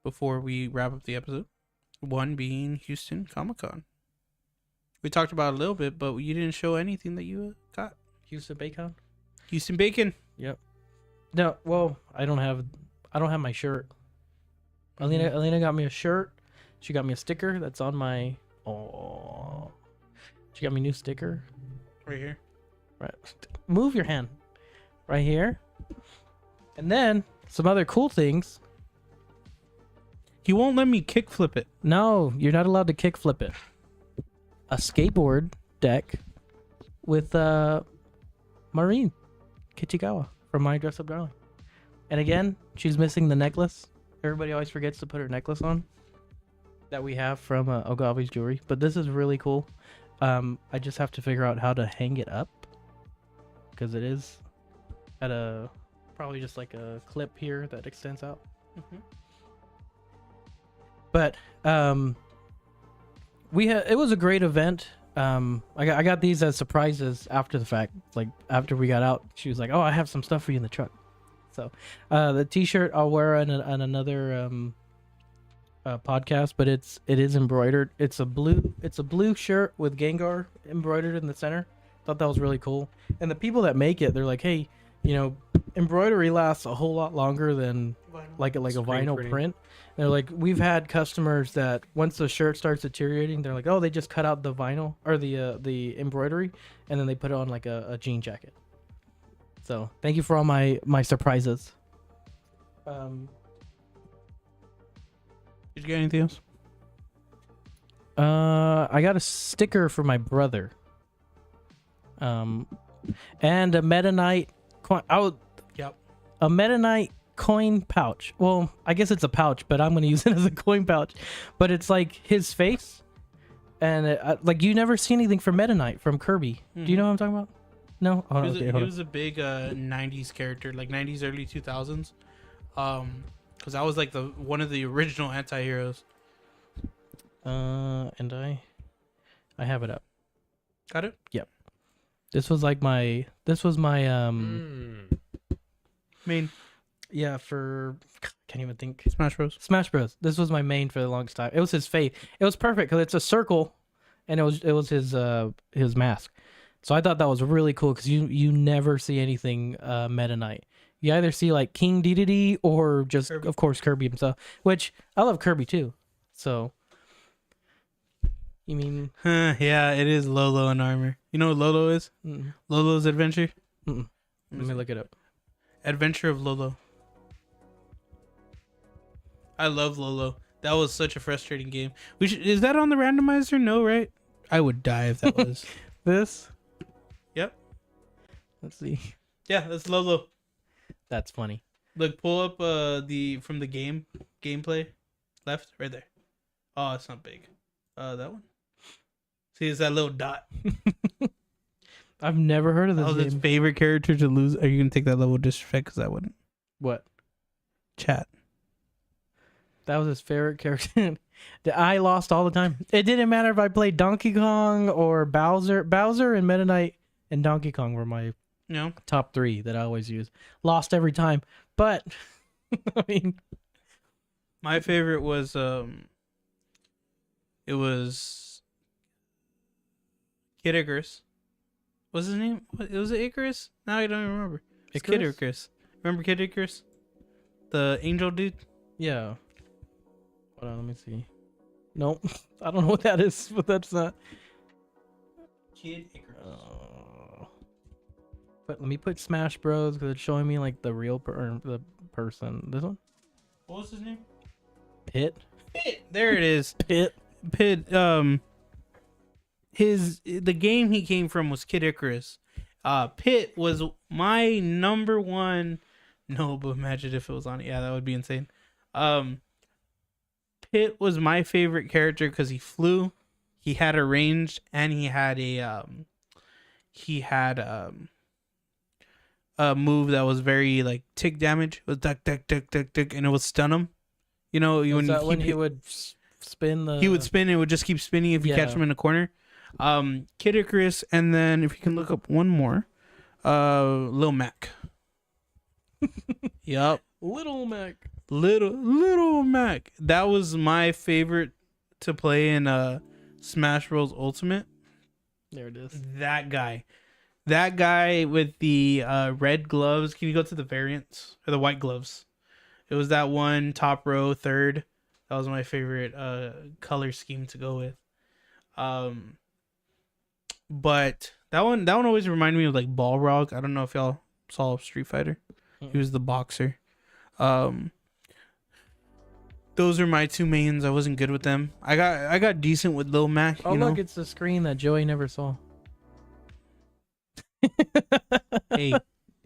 before we wrap up the episode. One being Houston Comic-Con. We talked about it a little bit, but you didn't show anything that you got. Houston Bacon. Houston Bacon. Yep. No, well, I don't have my shirt. Alina got me a shirt. She got me a sticker that's on my. Oh, she got me a new sticker. Right here. Right. Move your hand. Right here. And then some other cool things. He won't let me kickflip it. No, you're not allowed to kickflip it. A skateboard deck with Maureen Kichigawa from My Dress Up Darling. And again, she's missing the necklace. Everybody always forgets to put her necklace on that we have from Ogawa's Jewelry. But this is really cool. I just have to figure out how to hang it up, because it is at probably just like a clip here that extends out. But it was a great event. I got these as surprises after the fact. Like after we got out, she was like, "Oh, I have some stuff for you in the truck." So, the T-shirt I'll wear on another podcast, but it is embroidered. It's a blue shirt with Gengar embroidered in the center. Thought that was really cool. And the people that make it, they're like, hey, embroidery lasts a whole lot longer than like a vinyl print. And they're like, we've had customers that once the shirt starts deteriorating, they're like, oh, they just cut out the vinyl or the embroidery, and then they put it on like a jean jacket. So thank you for all my surprises. Did you get anything else? I got a sticker for my brother. And a Meta Knight coin. A Meta Knight coin pouch. Well, I guess it's a pouch, but I'm gonna use it as a coin pouch. But it's like his face, and like you never see anything from Meta Knight from Kirby. Mm-hmm. Do you know what I'm talking about? No. Oh, he was a big '90s character, like '90s, early 2000s. Because I was like one of the original anti-heroes. And I have it up. Got it? Yep. This was my main. Yeah, for can't even think. Smash Bros. This was my main for the longest time. It was his face. It was perfect because it's a circle, and it was his mask. So I thought that was really cool because you never see anything Meta Knight. You either see like King Dedede or just Kirby. Of course Kirby himself, which I love Kirby too. So you mean? Yeah, it is Lolo in armor. You know what Lolo is? Mm-mm. Lolo's Adventure. Mm-mm. Let me look it up. Adventure of Lolo. I love Lolo. That was such a frustrating game. Is that on the randomizer? No, right? I would die if that was. This? Yep. Let's see. Yeah, that's Lolo. That's funny. Look, pull up from the gameplay left, right there. Oh, it's not big. That one. See, it's that little dot. I've never heard of this. Oh, his favorite character to lose. Are you gonna take that level of disrespect? Because I wouldn't. What? Chat. That was his favorite character. I lost all the time. It didn't matter if I played Donkey Kong or Bowser. Bowser and Meta Knight and Donkey Kong were my top 3 that I always use. Lost every time, but I mean, my favorite was it was Kid Icarus. What's his name? Was it Icarus? Now I don't even remember. It's Kid Icarus. Remember Kid Icarus? The angel dude? Yeah. Hold on, let me see. Nope. I don't know what that is, but that's not. Kid Icarus. But let me put Smash Bros. Because it's showing me like the real the person. This one? What was his name? Pit. There it is. Pit. The game he came from was Kid Icarus. Pit was my number one. No, but imagine if it was on it. Yeah, that would be insane. Pit was my favorite character because he flew, he had a range, and he had a move that was very like tick damage. It was duck, duck, duck, duck, duck, and it would stun him. You know, when he would spin the. He would spin. It would just keep spinning if you catch him in the corner. Kid Icarus, and then if you can look up one more, Lil Mac. Yup. Little Mac. Little Mac. That was my favorite to play in Smash Bros. Ultimate. There it is. That guy with the red gloves. Can you go to the variants or the white gloves? It was that one top row third. That was my favorite color scheme to go with. But that one always reminded me of like Balrog. I don't know if y'all saw Street Fighter. He was the boxer. Those are my 2 mains. I wasn't good with them. I got decent with Lil Mac. Oh, look, it's the screen that Joey never saw. Hey,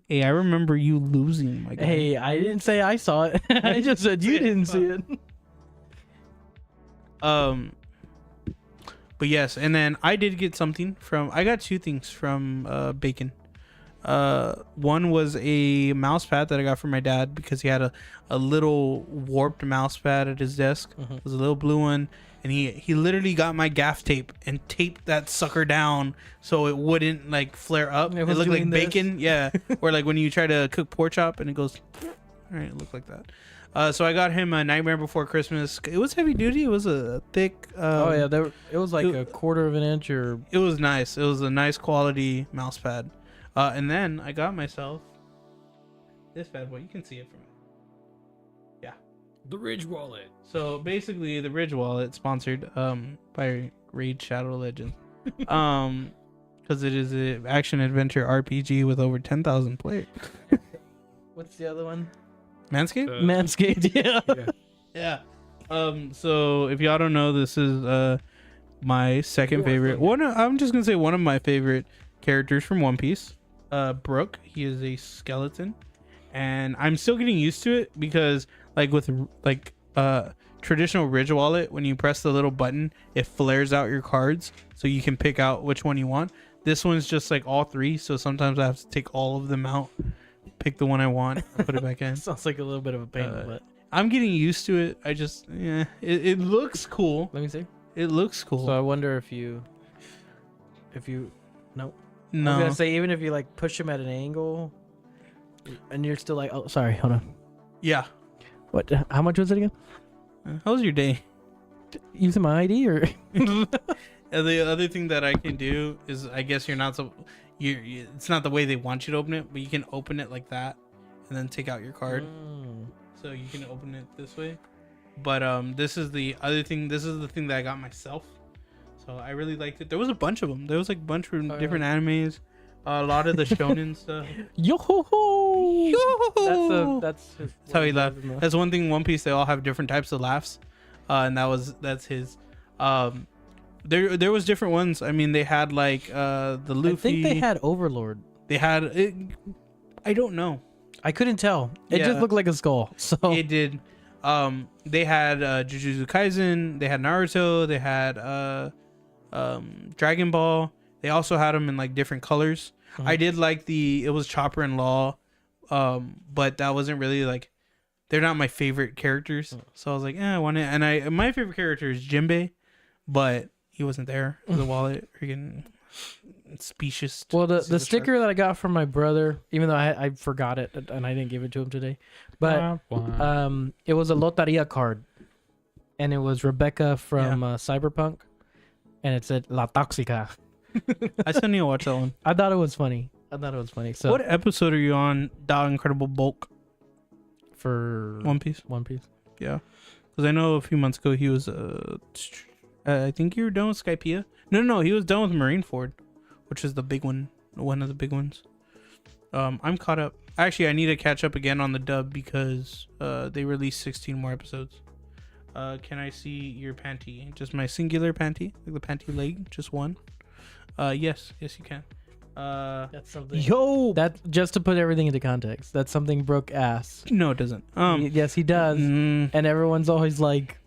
I remember you losing, my guy. Hey, I didn't say I saw it. I just said you didn't see it. But yes, and then I did get something from. I got 2 things from Bacon. One was a mouse pad that I got from my dad because he had a little warped mouse pad at his desk. Mm-hmm. It was a little blue one, and he literally got my gaff tape and taped that sucker down so it wouldn't like flare up. It looked like bacon, yeah, or like when you try to cook pork chop and it goes. All right, it looked like that. So I got him a Nightmare Before Christmas. It was heavy duty. It was a thick. It was like a quarter of an inch or. It was nice. It was a nice quality mouse pad. And then I got myself this bad boy. You can see it from it. Yeah. The Ridge Wallet. So basically, the Ridge Wallet sponsored by Raid Shadow Legends. Because it is an action adventure RPG with over 10,000 players. What's the other one? Manscaped? Manscaped, yeah. Yeah. So if y'all don't know, this is my second favorite. I'm just gonna say one of my favorite characters from One Piece. Brook. He is a skeleton, and I'm still getting used to it because, like with traditional Ridge Wallet, when you press the little button, it flares out your cards so you can pick out which one you want. This one's just like all three, so sometimes I have to take all of them out, pick the one I want, and put it back in. Sounds like a little bit of a pain, but I'm getting used to it. I just, it looks cool. Let me see. It looks cool. So I wonder if you, no. I was gonna say, even if you like push him at an angle, and you're still like, oh, sorry, hold on. Yeah. What? How much was it again? How was your day? Using my ID or? The other thing that I can do is, I guess you're not so, it's not the way they want you to open it, but you can open it like that, and then take out your card. So you can open it this way. But this is the other thing. This is the thing that I got myself. So I really liked it. There was a bunch of them. There was like a bunch from different animes. A lot of the shonen stuff. Yo ho ho! That's how he laughed. That's one thing. One Piece, they all have different types of laughs, and that's his. There was different ones. I mean, they had like the Luffy. I think they had Overlord. They had it. I don't know. I couldn't tell. It just looked like a skull. So it did. They had Jujutsu Kaisen. They had Naruto. They had Dragon Ball. They also had them in like different colors. Mm-hmm. I did like it was Chopper and Law, but that wasn't really like, they're not my favorite characters. So I was like, I want it. And my favorite character is Jinbei, but he wasn't there for the wallet. Freaking specious. Well, the sticker that I got from my brother, even though I forgot it and I didn't give it to him today, but it was a Loteria card, and it was Rebecca from Cyberpunk, and it said La Toxica. I still need to watch that one. I thought it was funny. So what episode are you on? Da Incredible Bulk for One Piece. Yeah, because I know a few months ago he was I think you were done with Skypiea. No, he was done with Marineford, which is the big one of the big ones. I'm caught up. Actually, I need to catch up again on the dub because they released 16 more episodes. Can I see your panty? Just my singular panty, like the panty leg, just one. Yes, you can. That's something. Yo, that's just to put everything into context. That's something Brooke asked. No, it doesn't. Yes, he does. And everyone's always like,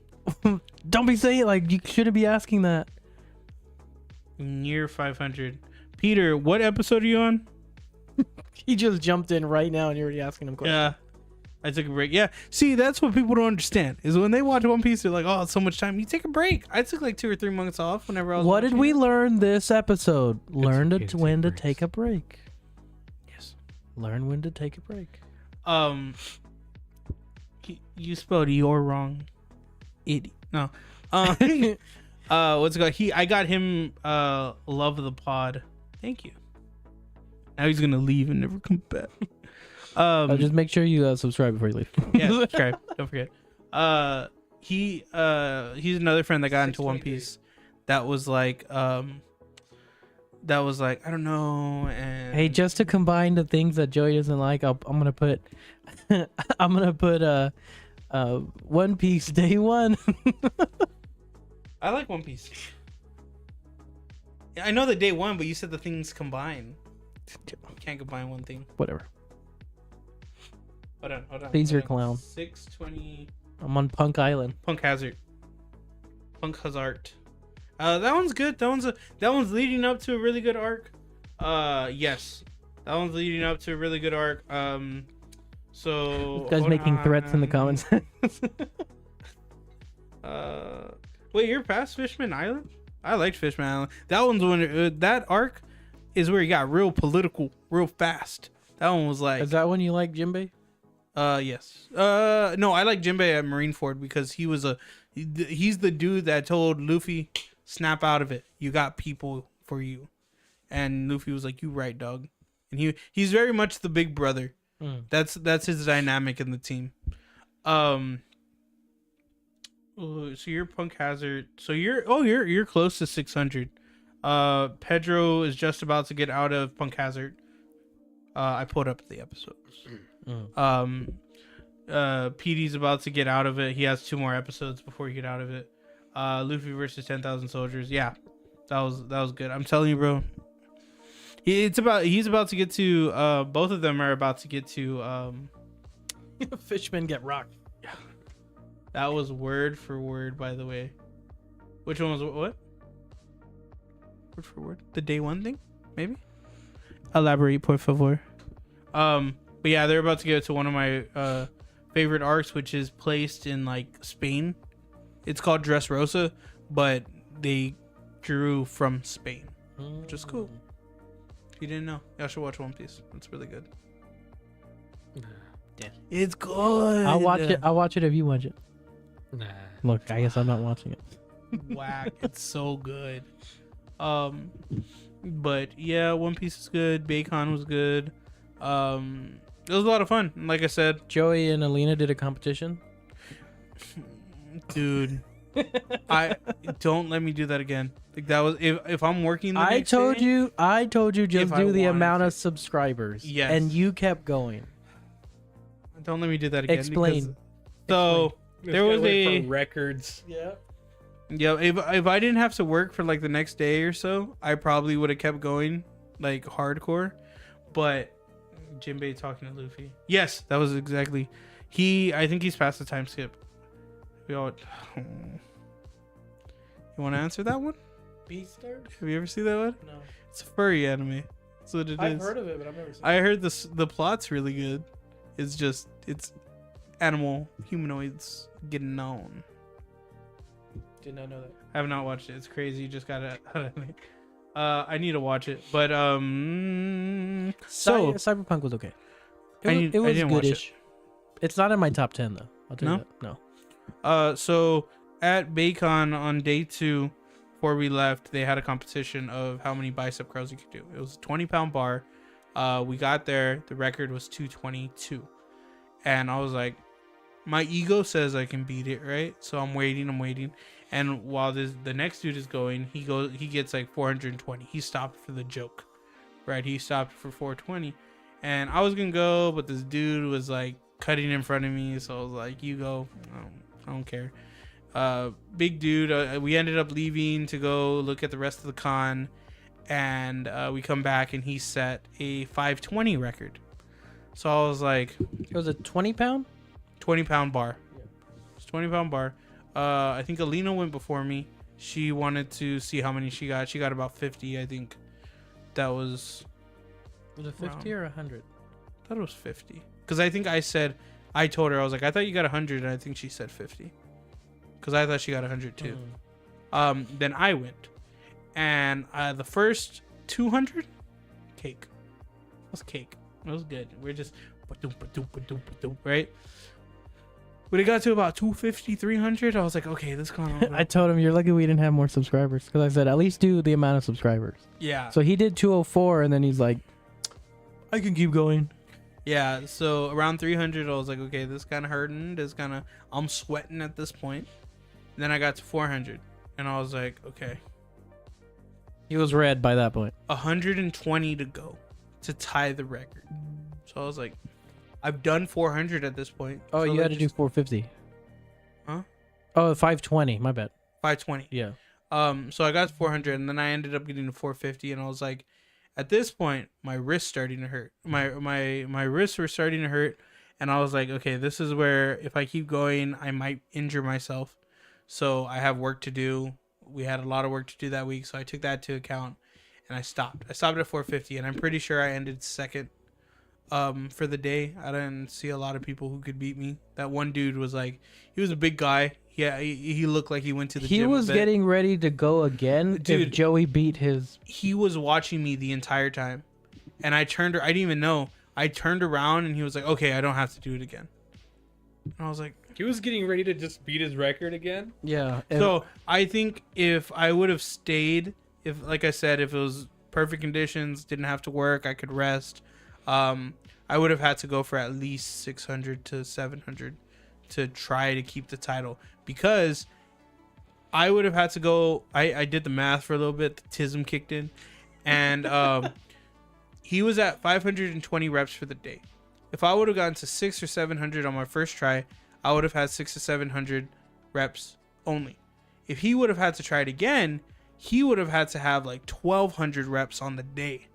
"Don't be saying it. Like, you shouldn't be asking that." Near 500. Peter, what episode are you on? He just jumped in right now, and you're already asking him questions. Yeah, I took a break. Yeah, see, that's what people don't understand is when they watch One Piece, they're like, "Oh, it's so much time." You take a break. I took like 2 or 3 months off whenever I was. What did we learn this episode? Learn when to take a break. Yes. Learn when to take a break. You spelled "you're" wrong. Idiot. No. What's it called? I got him Love of the Pod. Thank you. Now he's gonna leave and never come back. Just make sure you subscribe before you leave. Yeah, subscribe. Don't forget. He's another friend that got into One Piece. That was like I don't know. And hey, just to combine the things that Joey doesn't like, I'm gonna put One Piece Day 1. I like One Piece. I know the Day 1, but you said the things combine. You can't combine one thing. Whatever. Hold on. Please, your clown. 620. I'm on Punk Island. Punk Hazard. That one's good. That one's leading up to a really good arc. Yes. That one's leading up to a really good arc. So this guy's making threats in the comments. Wait, you're past Fishman Island? I liked Fishman Island. That one's when that arc is where he got real political, real fast. That one was like. Is that when you like Jinbei? Yes. No, I like Jinbei at Marineford because he's the dude that told Luffy, snap out of it. You got people for you. And Luffy was like, you right, dog. And he's very much the big brother. That's his dynamic in the team. So you're Punk Hazard. So you're close to 600. Pedro is just about to get out of Punk Hazard. I pulled up the episodes. PD's about to get out of it. He has 2 more episodes before he get out of it. Luffy versus 10,000 soldiers. Yeah, that was good. I'm telling you, bro. He's about to get to. Both of them are about to get to. Fishmen get rocked. Yeah, that was word for word, by the way. Which one was what? Word for word. The day one thing, maybe. Elaborate, por favor. But yeah, they're about to get to one of my favorite arcs, which is placed in like Spain. It's called Dressrosa, but they drew from Spain, which is cool. If you didn't know, y'all should watch One Piece. It's really good. Yeah. It's good. I'll watch it. I'll watch it if you watch it. Nah. Look, I guess I'm not watching it. Whack. It's so good. But yeah, One Piece is good. Bacon was good. It was a lot of fun. Like I said, Joey and Alina did a competition. Dude, I don't let me do that again. Like that was if I'm working. I told you just do the amount of subscribers. Yes, and you kept going. Don't let me do that again. Explain. So there was a records. Yeah. Yeah, if I didn't have to work for like the next day or so, I probably would have kept going like hardcore. But Jinbei talking to Luffy. Yes, that was exactly. I think he's past the time skip. We all. You want to answer that one? Beastars? Have you ever seen that one? No. It's a furry anime. That's what it is. I've heard of it, but I've never seen it. I heard the plot's really good. It's animal humanoids getting known. Did not know that. I have not watched it. It's crazy. You just gotta. I need to watch it, but so Cyberpunk was okay. I didn't watch it. It's not in my top 10 though. I'll tell you that. No. So at Bacon on day 2, before we left, they had a competition of how many bicep curls you could do. It was a 20-pound bar. We got there. The record was 222, and I was like, my ego says I can beat it, right? So I'm waiting. And while the next dude is going, he gets like 420. He stopped for the joke, right? He stopped for 420, and I was gonna go, but this dude was like cutting in front of me, so I was like, "You go, I don't care." Big dude. We ended up leaving to go look at the rest of the con, and we come back and he set a 520 record. So I was like, "It was a 20-pound." 20-pound bar. Yeah. It's 20-pound bar. I think Alina went before me. She wanted to see how many she got. She got about 50, I think. That was... Was it 50 or 100? I thought it was 50. Because I think I told her, I was like, I thought you got 100, and I think she said 50. Because I thought she got 100 too. Then I went. And the first 200, cake. It was cake. It was good. We're just... Right? When it got to about 250, 300, I was like, okay, this going on. I told him, you're lucky we didn't have more subscribers. Because I said, at least do the amount of subscribers. Yeah. So he did 204, and then he's like, I can keep going. Yeah, so around 300, I was like, okay, this kind of hurting. I'm sweating at this point. And then I got to 400, and I was like, okay. He was red by that point. 120 to go to tie the record. So I was like, I've done 400 at this point. Oh, so you had to do 450. Huh? Oh, 520. My bad. 520. Yeah. So I got 400, and then I ended up getting to 450, and I was like, at this point, my wrist's starting to hurt. My wrists were starting to hurt, and I was like, okay, this is where if I keep going, I might injure myself. So I have work to do. We had a lot of work to do that week, so I took that into account, and I stopped. I stopped at 450, and I'm pretty sure I ended second. For the day. I didn't see a lot of people who could beat me. That one dude was like, he was a big guy. Yeah, he looked like he went to the He gym. was getting ready to go again. Dude, if Joey beat his. He was watching me the entire time, and I didn't even know. I turned around and he was like, "Okay, I don't have to do it again." And I was like, he was getting ready to just beat his record again. Yeah. So I think if I would have stayed, like I said, if it was perfect conditions, didn't have to work, I could rest. I would have had to go for at least 600 to 700 to try to keep the title, because I would have had to go. I did the math for a little bit. The tism kicked in, and he was at 520 reps for the day. If I would have gotten to 600 or 700 on my first try, I would have had 600 to 700 reps only. If he would have had to try it again, he would have had to have like 1,200 reps on the day.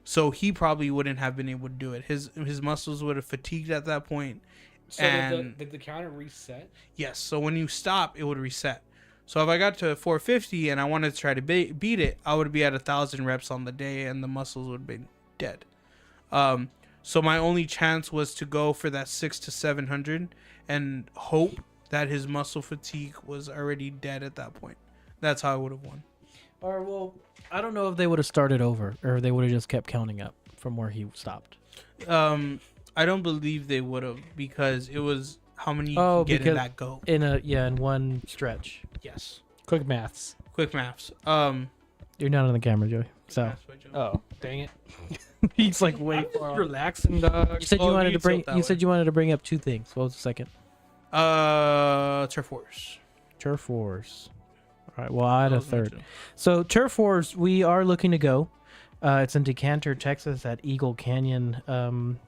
So he probably wouldn't have been able to do it. His muscles would have fatigued at that point. So did the counter reset? Yes. So when you stop, it would reset. So if I got to 450 and I wanted to try to beat it, I would be at 1,000 reps on the day, and the muscles would be dead. So my only chance was to go for that 600 to 700 and hope that his muscle fatigue was already dead at that point. That's how I would have won. Or well, I don't know if they would have started over or they would have just kept counting up from where he stopped. I don't believe they would have, because it was how many you can get in that go. In one stretch. Yes. Quick maths. You're not on the camera, Joey. So. Oh, dang it. He's like way far. Relaxing, dog. You said you wanted to bring. You said you wanted to bring up two things. What was the second? Turf Wars. Turf Wars. All right. Well, I had a third. So Turf Wars, we are looking to go. It's in Decanter, Texas, at Eagle Canyon.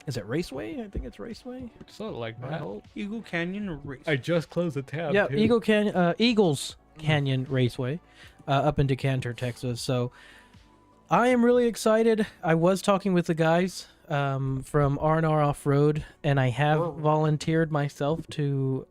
Is it Raceway? I think it's Raceway. Something like that. Eagle Canyon Race. I just closed the tab. Yeah, too. Eagles Canyon Raceway, up in Decanter, Texas. So I am really excited. I was talking with the guys from R&R Off-Road, and I have volunteered myself to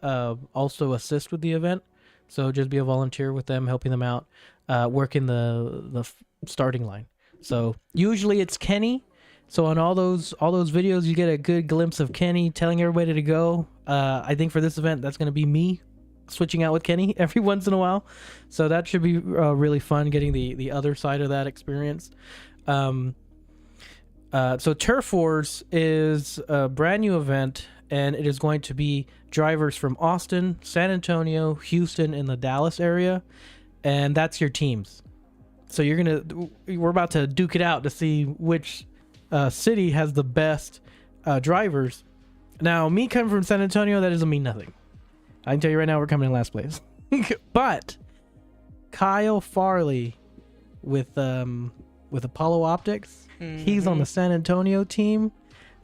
also assist with the event. So just be a volunteer with them, helping them out, working the starting line. So usually it's Kenny. So on all those videos, you get a good glimpse of Kenny telling everybody to go. I think for this event, that's going to be me switching out with Kenny every once in a while. So that should be really fun, getting the other side of that experience. So Turf Wars is a brand new event, and it is going to be drivers from Austin, San Antonio, Houston, and the Dallas area. And that's your teams. So we're about to duke it out to see which city has the best drivers. Now, me coming from San Antonio, that doesn't mean nothing. I can tell you right now, we're coming in last place. But Kyle Farley with Apollo Optics, he's on the San Antonio team.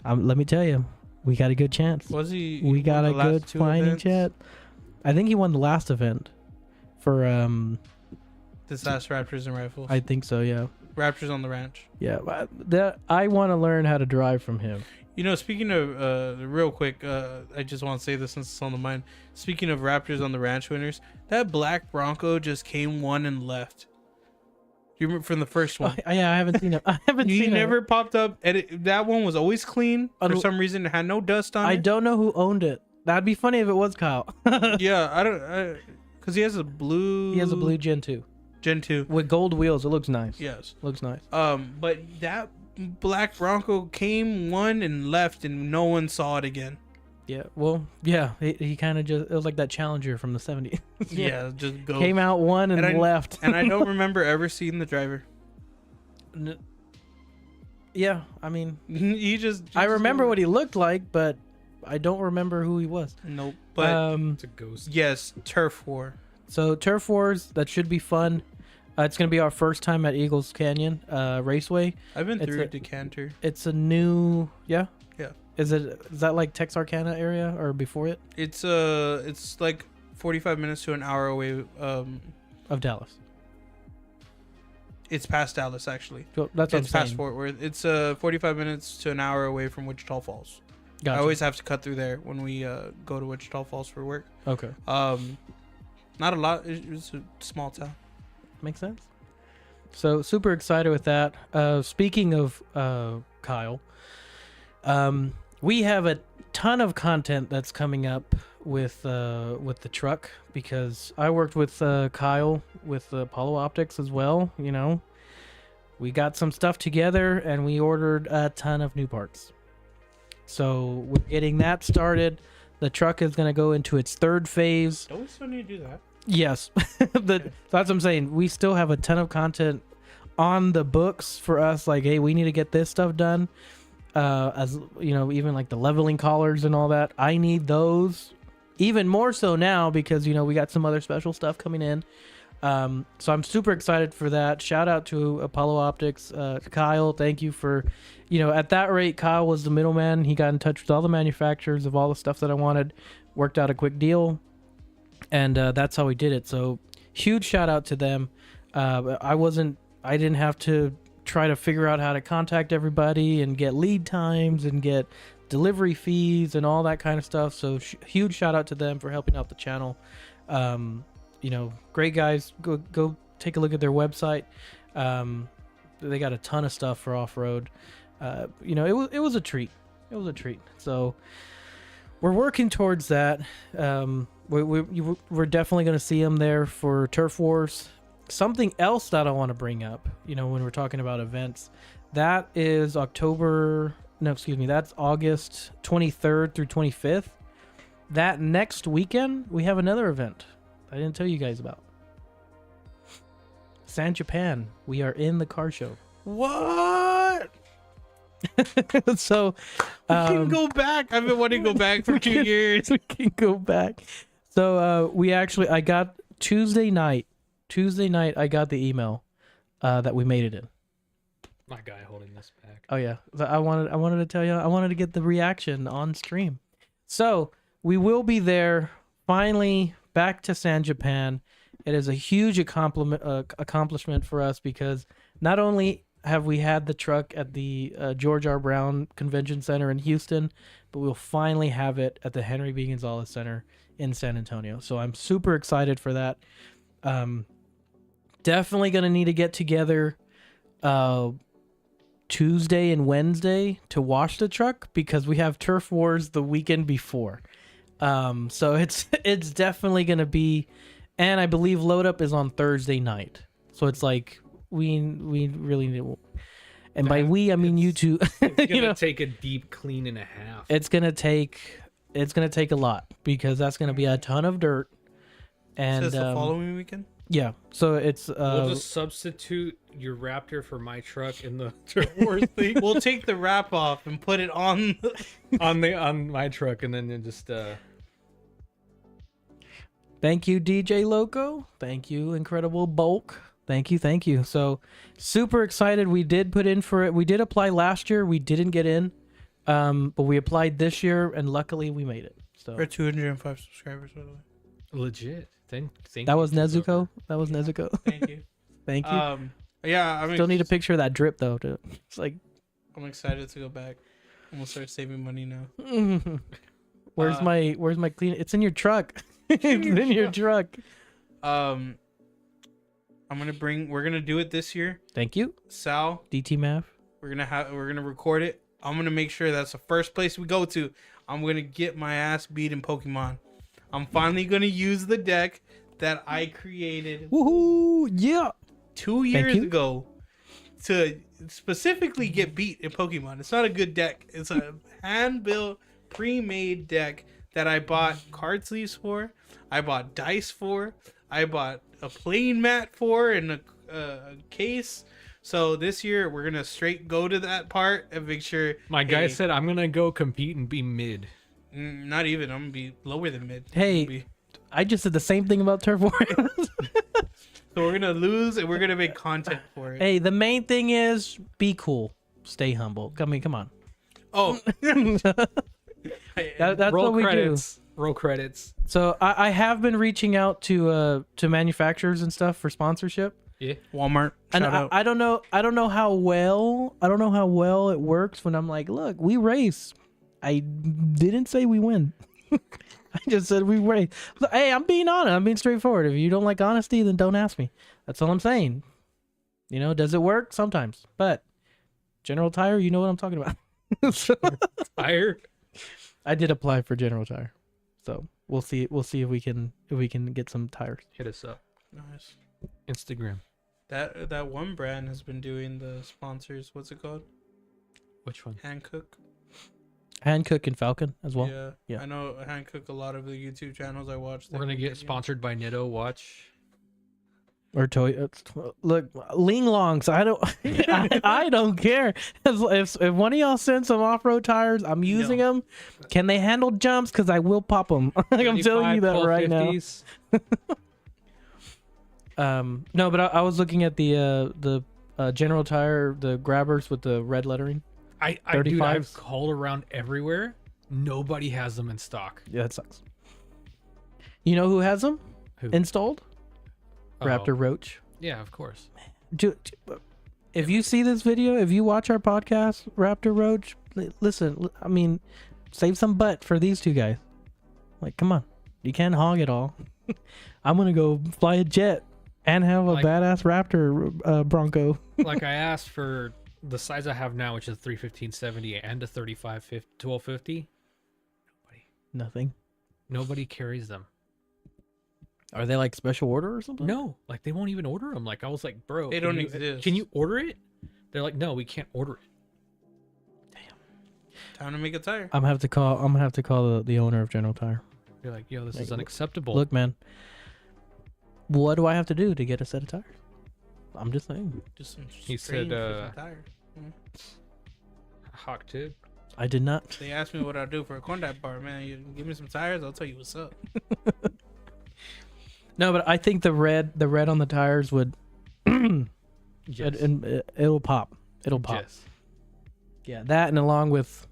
Let me tell you, we got a good chance. Was he? We got a good fighting chance. I think he won the last event for this last Raptors and Rifles. I think so, yeah. Raptors on the Ranch. Yeah, I want to learn how to drive from him. You know, speaking of, real quick, I just want to say this since it's on the mind. Speaking of Raptors on the Ranch winners, that black Bronco just came, won, and left. You remember from the first one? Oh, yeah, I haven't seen it. He never popped up. That one was always clean. For some reason, it had no dust on it. I don't know who owned it. That'd be funny if it was Kyle. Yeah, I don't, because he has a blue. He has a blue Gen 2. Gen 2 with gold wheels. It looks nice. Yes, looks nice. But that black Bronco came, won, and left, and no one saw it again. Yeah, well, yeah, he kind of just, it was like that Challenger from the 70s. Yeah, just go. Came out, won, and left. And I don't remember ever seeing the driver. Yeah, I mean, I remember what he looked like, but I don't remember who he was. Nope. But it's a ghost. Yes, Turf War. So Turf Wars, that should be fun. It's going to be our first time at Eagles Canyon Raceway. I've been through Decanter. It's a new, yeah? Yeah. Is that like Texarkana area or before it? It's like 45 minutes to an hour away of Dallas. It's past Dallas, actually. So that's what I'm saying. It's past Fort Worth. It's 45 minutes to an hour away from Wichita Falls. Gotcha. I always have to cut through there when we go to Wichita Falls for work. Okay. Not a lot. It's a small town. Makes sense. So super excited with that. Speaking of Kyle, we have a ton of content that's coming up with the truck because I worked with Kyle with Apollo Optics as well. You know, we got some stuff together and we ordered a ton of new parts. So we're getting that started. The truck is going to go into its third phase. Don't we still need to do that? Yes. That's what I'm saying. We still have a ton of content on the books for us. Like, hey, we need to get this stuff done. As you know, even like the leveling collars and all that. I need those even more so now because, you know, we got some other special stuff coming in. So I'm super excited for that. Shout out to Apollo Optics. Kyle, thank you for, you know, at that rate, Kyle was the middleman. He got in touch with all the manufacturers of all the stuff that I wanted, worked out a quick deal, and that's how we did it. So huge shout out to them. I didn't have to try to figure out how to contact everybody and get lead times and get delivery fees and all that kind of stuff. So huge shout out to them for helping out the channel. You know, great guys. Go take a look at their website. They got a ton of stuff for off-road. You know, it was a treat. It was a treat. So we're working towards that. We're definitely going to see them there for Turf Wars. Something else that I want to bring up, you know, when we're talking about events, that is that's August 23rd through 25th. That next weekend, we have another event I didn't tell you guys about. San Japan. We are in the car show. What? So we can go back. I've been wanting to go back for 2 years. We can go back. So I got Tuesday night, I got the email that we made it in. My guy holding this back. Oh yeah, I wanted to tell you. I wanted to get the reaction on stream. So we will be there. Finally, back to San Japan. It is a huge accomplishment for us because not only have we had the truck at the George R. Brown Convention Center in Houston, but we'll finally have it at the Henry B. Gonzalez Center in San Antonio. So I'm super excited for that. Definitely going to need to get together Tuesday and Wednesday to wash the truck because we have Turf Wars the weekend before. So it's definitely going to be, and I believe load up is on Thursday night. So it's like we really need, and by we I mean you two. It's gonna take a deep clean and a half. It's gonna take a lot because that's gonna be a ton of dirt. And so it's the following weekend. Yeah, so it's we'll just substitute your Raptor for my truck in the Turf Wars thing. We'll take the wrap off and put it on on my truck, and then just. Thank you, DJ Loco. Thank you, Incredible Bulk. Thank you. So super excited. We did put in for it. We did apply last year. We didn't get in, but we applied this year, and luckily we made it. So we're 205 subscribers, by the way. Legit. Thank that was Nezuko. That was Nezuko. Thank you. Thank you. Yeah, I mean, still need a picture of that drip though. It's like I'm excited to go back. I'm gonna start saving money now. Where's my clean? It's in your truck. It's in your truck. We're gonna do it this year. Thank you, Sal. DT Mav. We're gonna record it. I'm gonna make sure that's the first place we go to. I'm gonna get my ass beat in Pokemon. I'm finally gonna use the deck that I created. Woohoo! Yeah. 2 years ago to specifically get beat in Pokemon. It's not a good deck. It's a hand-built, pre-made deck that I bought card sleeves for. I bought dice for. I bought a playing mat for and a case. So this year we're gonna straight go to that part and make sure. My guy said I'm gonna go compete and be mid. Not even. I'm gonna be lower than mid. Hey, I just said the same thing about Turf Wars. So we're gonna lose and we're gonna make content for it. Hey, the main thing is be cool, stay humble. I mean, come on. Oh, that's Roll what credits. we do. Roll credits. So I have been reaching out to manufacturers and stuff for sponsorship. Yeah, Walmart. And I don't know how well it works when I'm like, look, we race. I didn't say we win. I just said we race. Hey, I'm being honest. I'm being straightforward. If you don't like honesty, then don't ask me. That's all I'm saying. You know, does it work? Sometimes. But General Tire, you know what I'm talking about. Tire. I did apply for General Tire. So we'll see if we can get some tires. Hit us up. Nice. Instagram. That one brand has been doing the sponsors. What's it called? Which one? Hankook. Hankook and Falcon as well. Yeah. I know Hankook. A lot of the YouTube channels I watch. We're gonna get sponsored by Nitto. Watch. Or toy. Look, Ling Longs. I don't. I don't care. If one of y'all sends some off-road tires, I'm using them. Can they handle jumps? Because I will pop them. I'm telling you that right now. No, but I was looking at the General Tire, the grabbers with the red lettering. Dude, I've called around everywhere. Nobody has them in stock. Yeah, that sucks. You know who has them installed? Raptor Roach. Yeah, of course. If you see this video, if you watch our podcast, Raptor Roach, listen, I mean, save some butt for these two guys. Like, come on. You can't hog it all. I'm going to go fly a jet and have a badass Raptor Bronco. Like I asked for the size I have now, which is 315/70 and a 1250. Nothing. Nobody carries them. Are they like special order or something? No, like they won't even order them. Like I was like, bro, they don't exist. Can you order it? They're like, no, we can't order it. Damn. Time to make a tire. I'm gonna have to call the owner of General Tire. You're like, yo, this is unacceptable. Look, man. What do I have to do to get a set of tires? I'm just saying. Just some he said, tire. Hawk too. I did not. They asked me what I'll do for a contact bar, man. You give me some tires, I'll tell you what's up. No, but I think the red on the tires would, yes. it'll pop. It'll pop. Yes. Yeah, that and along with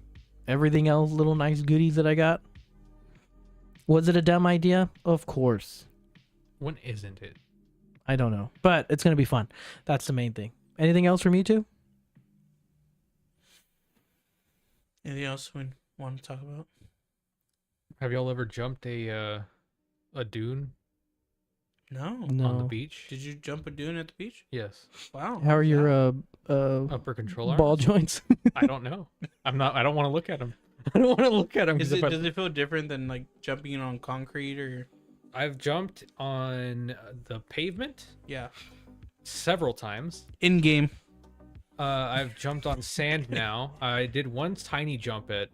everything else, little nice goodies that I got. Was it a dumb idea? Of course. When isn't it? I don't know, but it's gonna be fun. That's the main thing. Anything else from you two? Anything else we want to talk about? Have y'all ever jumped a dune? No. On the beach? Did you jump a dune at the beach? Yes. Wow. How are your upper control arms? ball joints? I don't know. I don't want to look at them. I don't want to look at them. Does it feel different than like jumping on concrete or? I've jumped on the pavement. Yeah. Several times. In game. I've jumped on sand now. I did one tiny jump at,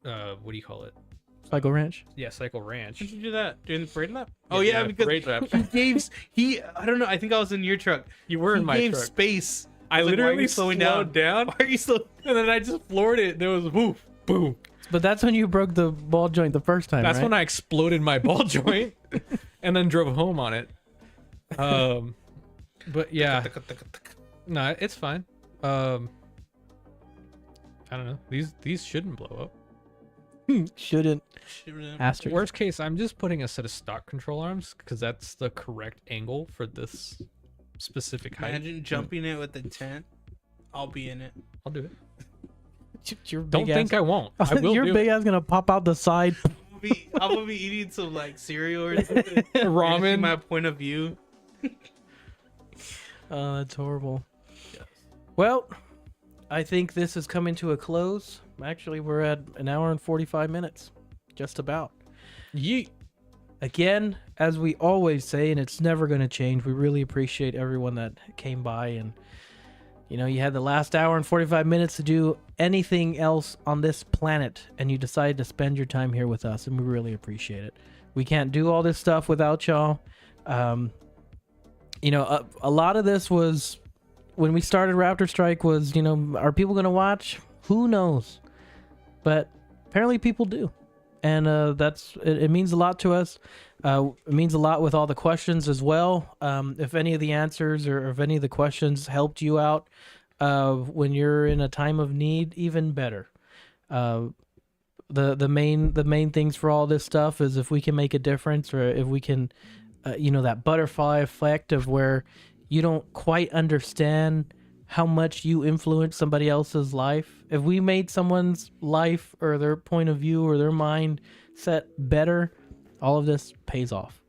what do you call it? Cycle Ranch? Yeah, Cycle Ranch. Did you do that during the parade lap? Yeah, Oh yeah, because parade lap. I don't know. I think I was in your truck. You were in my gave truck. Space. I was like, why are literally you slowing down. Why are you slow? And then I just floored it. There was woof, boom. But that's when you broke the ball joint the first time. That's right? when I exploded my ball joint, and then drove home on it. But yeah, no, it's fine. I don't know. These shouldn't blow up. Shouldn't. Asterisk. Worst case, I'm just putting a set of stock control arms because that's the correct angle for this specific height. Imagine jumping it with the tent. I'll be in it. I'll do it. Don't think I won't. I will. Your big ass gonna pop out the side. I'm gonna be eating some like cereal or something. Ramen. My point of view. Oh, that's horrible. Yes. Well, I think this is coming to a close. Actually, we're at an hour and 45 minutes. Just about. Yeet. Again, as we always say, and it's never going to change, we really appreciate everyone that came by. And, you know, you had the last hour and 45 minutes to do anything else on this planet, and you decided to spend your time here with us, and we really appreciate it. We can't do all this stuff without y'all. You know, a lot of this was, when we started Raptorstrike, was, you know, are people going to watch? Who knows? But apparently people do. And it means a lot to us. It means a lot with all the questions as well. If any of the answers or if any of the questions helped you out when you're in a time of need, even better. The main things for all this stuff is if we can make a difference, or if we can, you know, that butterfly effect of where you don't quite understand how much you influence somebody else's life. If we made someone's life or their point of view or their mind set better, all of this pays off.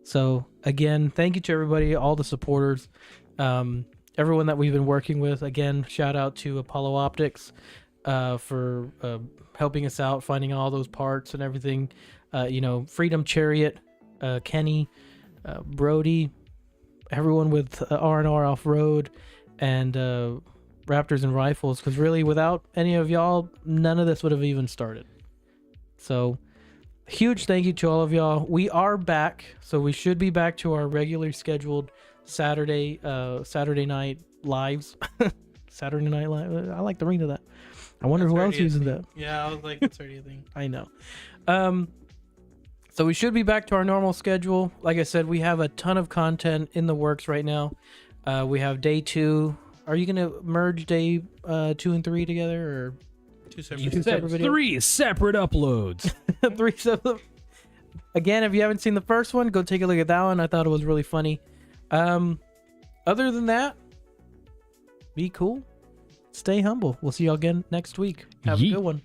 So again, thank you to everybody, all the supporters, everyone that we've been working with. Again, shout out to Apollo Optics for helping us out, finding all those parts and everything. Freedom Chariot, Kenny, Brody, everyone with R&R Off-Road, and Raptors and Rifles, because really without any of y'all, none of this would have even started. So huge thank you to all of y'all. We are back, so we should be back to our regularly scheduled Saturday night lives. Saturday Night Live. I like the ring of that. I wonder who else uses that. Yeah, I was like, it's already a thing. I know. So we should be back to our normal schedule. Like I said, we have a ton of content in the works right now. We have day 2. Are you going to merge day 2 and 3 together, or 2 separate? You said videos? 3 separate uploads. 3 separate. Again, if you haven't seen the first one, go take a look at that one. I thought it was really funny. Other than that, be cool. Stay humble. We'll see y'all again next week. Have a good one.